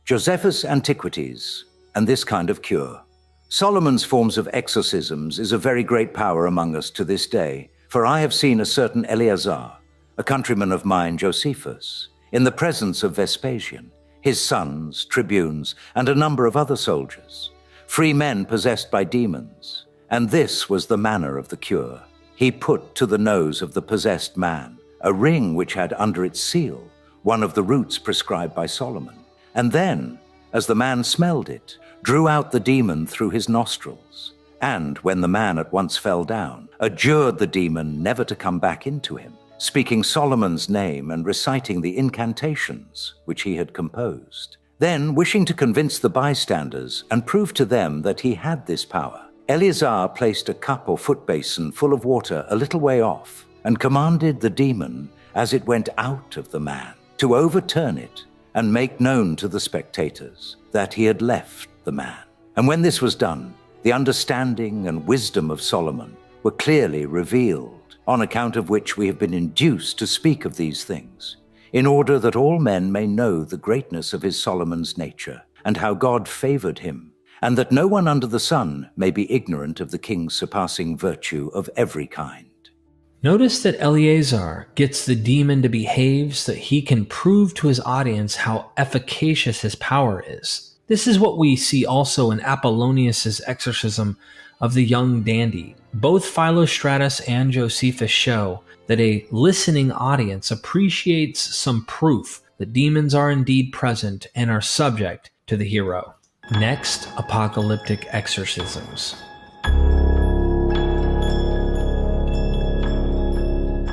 [SPEAKER 2] Josephus' Antiquities, and this kind of cure. Solomon's forms of exorcisms is a very great power among us to this day, for I have seen a certain Eleazar, a countryman of mine, Josephus, in the presence of Vespasian, his sons, tribunes, and a number of other soldiers, free men possessed by demons. And this was the manner of the cure. He put to the nose of the possessed man a ring which had under its seal one of the roots prescribed by Solomon, and then, as the man smelled it, drew out the demon through his nostrils, and, when the man at once fell down, adjured the demon never to come back into him, speaking Solomon's name and reciting the incantations which he had composed. Then, wishing to convince the bystanders and prove to them that he had this power, Eleazar placed a cup or foot basin full of water a little way off, and commanded the demon, as it went out of the man, to overturn it and make known to the spectators that he had left the man. And when this was done, the understanding and wisdom of Solomon were clearly revealed, on account of which we have been induced to speak of these things, in order that all men may know the greatness of his Solomon's nature, and how God favored him, and that no one under the sun may be ignorant of the king's surpassing virtue of every kind.
[SPEAKER 1] Notice that Eleazar gets the demon to behave so that he can prove to his audience how efficacious his power is. This is what we see also in Apuleius' exorcism of the young dandy. Both Philostratus and Josephus show that a listening audience appreciates some proof that demons are indeed present and are subject to the hero. Next, apocalyptic exorcisms.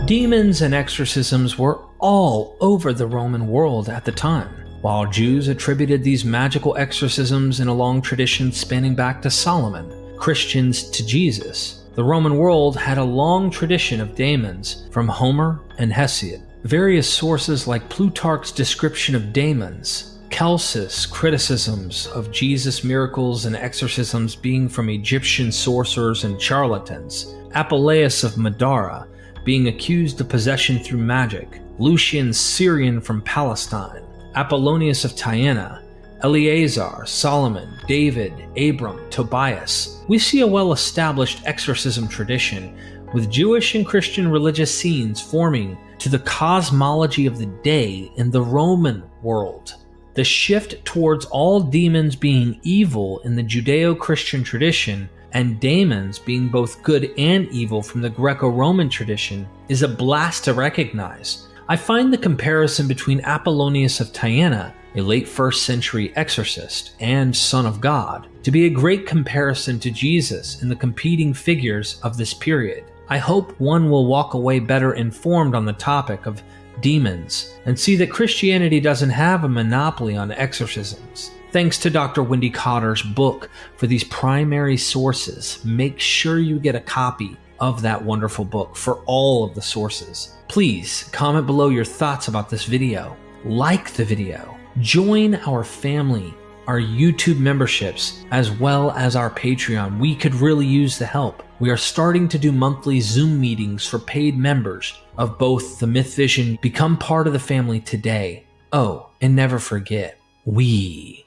[SPEAKER 1] Demons and exorcisms were all over the Roman world at the time. While Jews attributed these magical exorcisms in a long tradition spanning back to Solomon, Christians to Jesus, The Roman world had a long tradition of daemons from Homer and Hesiod. Various sources like Plutarch's description of daemons, Celsus' criticisms of Jesus' miracles and exorcisms being from Egyptian sorcerers and charlatans, Apuleius of Madara being accused of possession through magic, Lucian Syrian from Palestine, Apollonius of Tyana, Eleazar, Solomon, David, Abram, Tobias. We see a well-established exorcism tradition with Jewish and Christian religious scenes forming to the cosmology of the day in the Roman world. The shift towards all demons being evil in the Judeo-Christian tradition and daemons being both good and evil from the Greco-Roman tradition is a blast to recognize. I find the comparison between Apollonius of Tyana, a late 1st century exorcist and Son of God, to be a great comparison to Jesus and the competing figures of this period. I hope one will walk away better informed on the topic of demons and see that Christianity doesn't have a monopoly on exorcisms. Thanks to Dr. Wendy Cotter's book for these primary sources. Make sure you get a copy of that wonderful book for all of the sources. Please comment below your thoughts about this video. Like the video. Join our family, our YouTube memberships, as well as our Patreon. We could really use the help. We are starting to do monthly Zoom meetings for paid members of both the Myth Vision. Become part of the family today. Oh, and never forget, we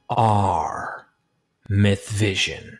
[SPEAKER 1] are Myth Vision.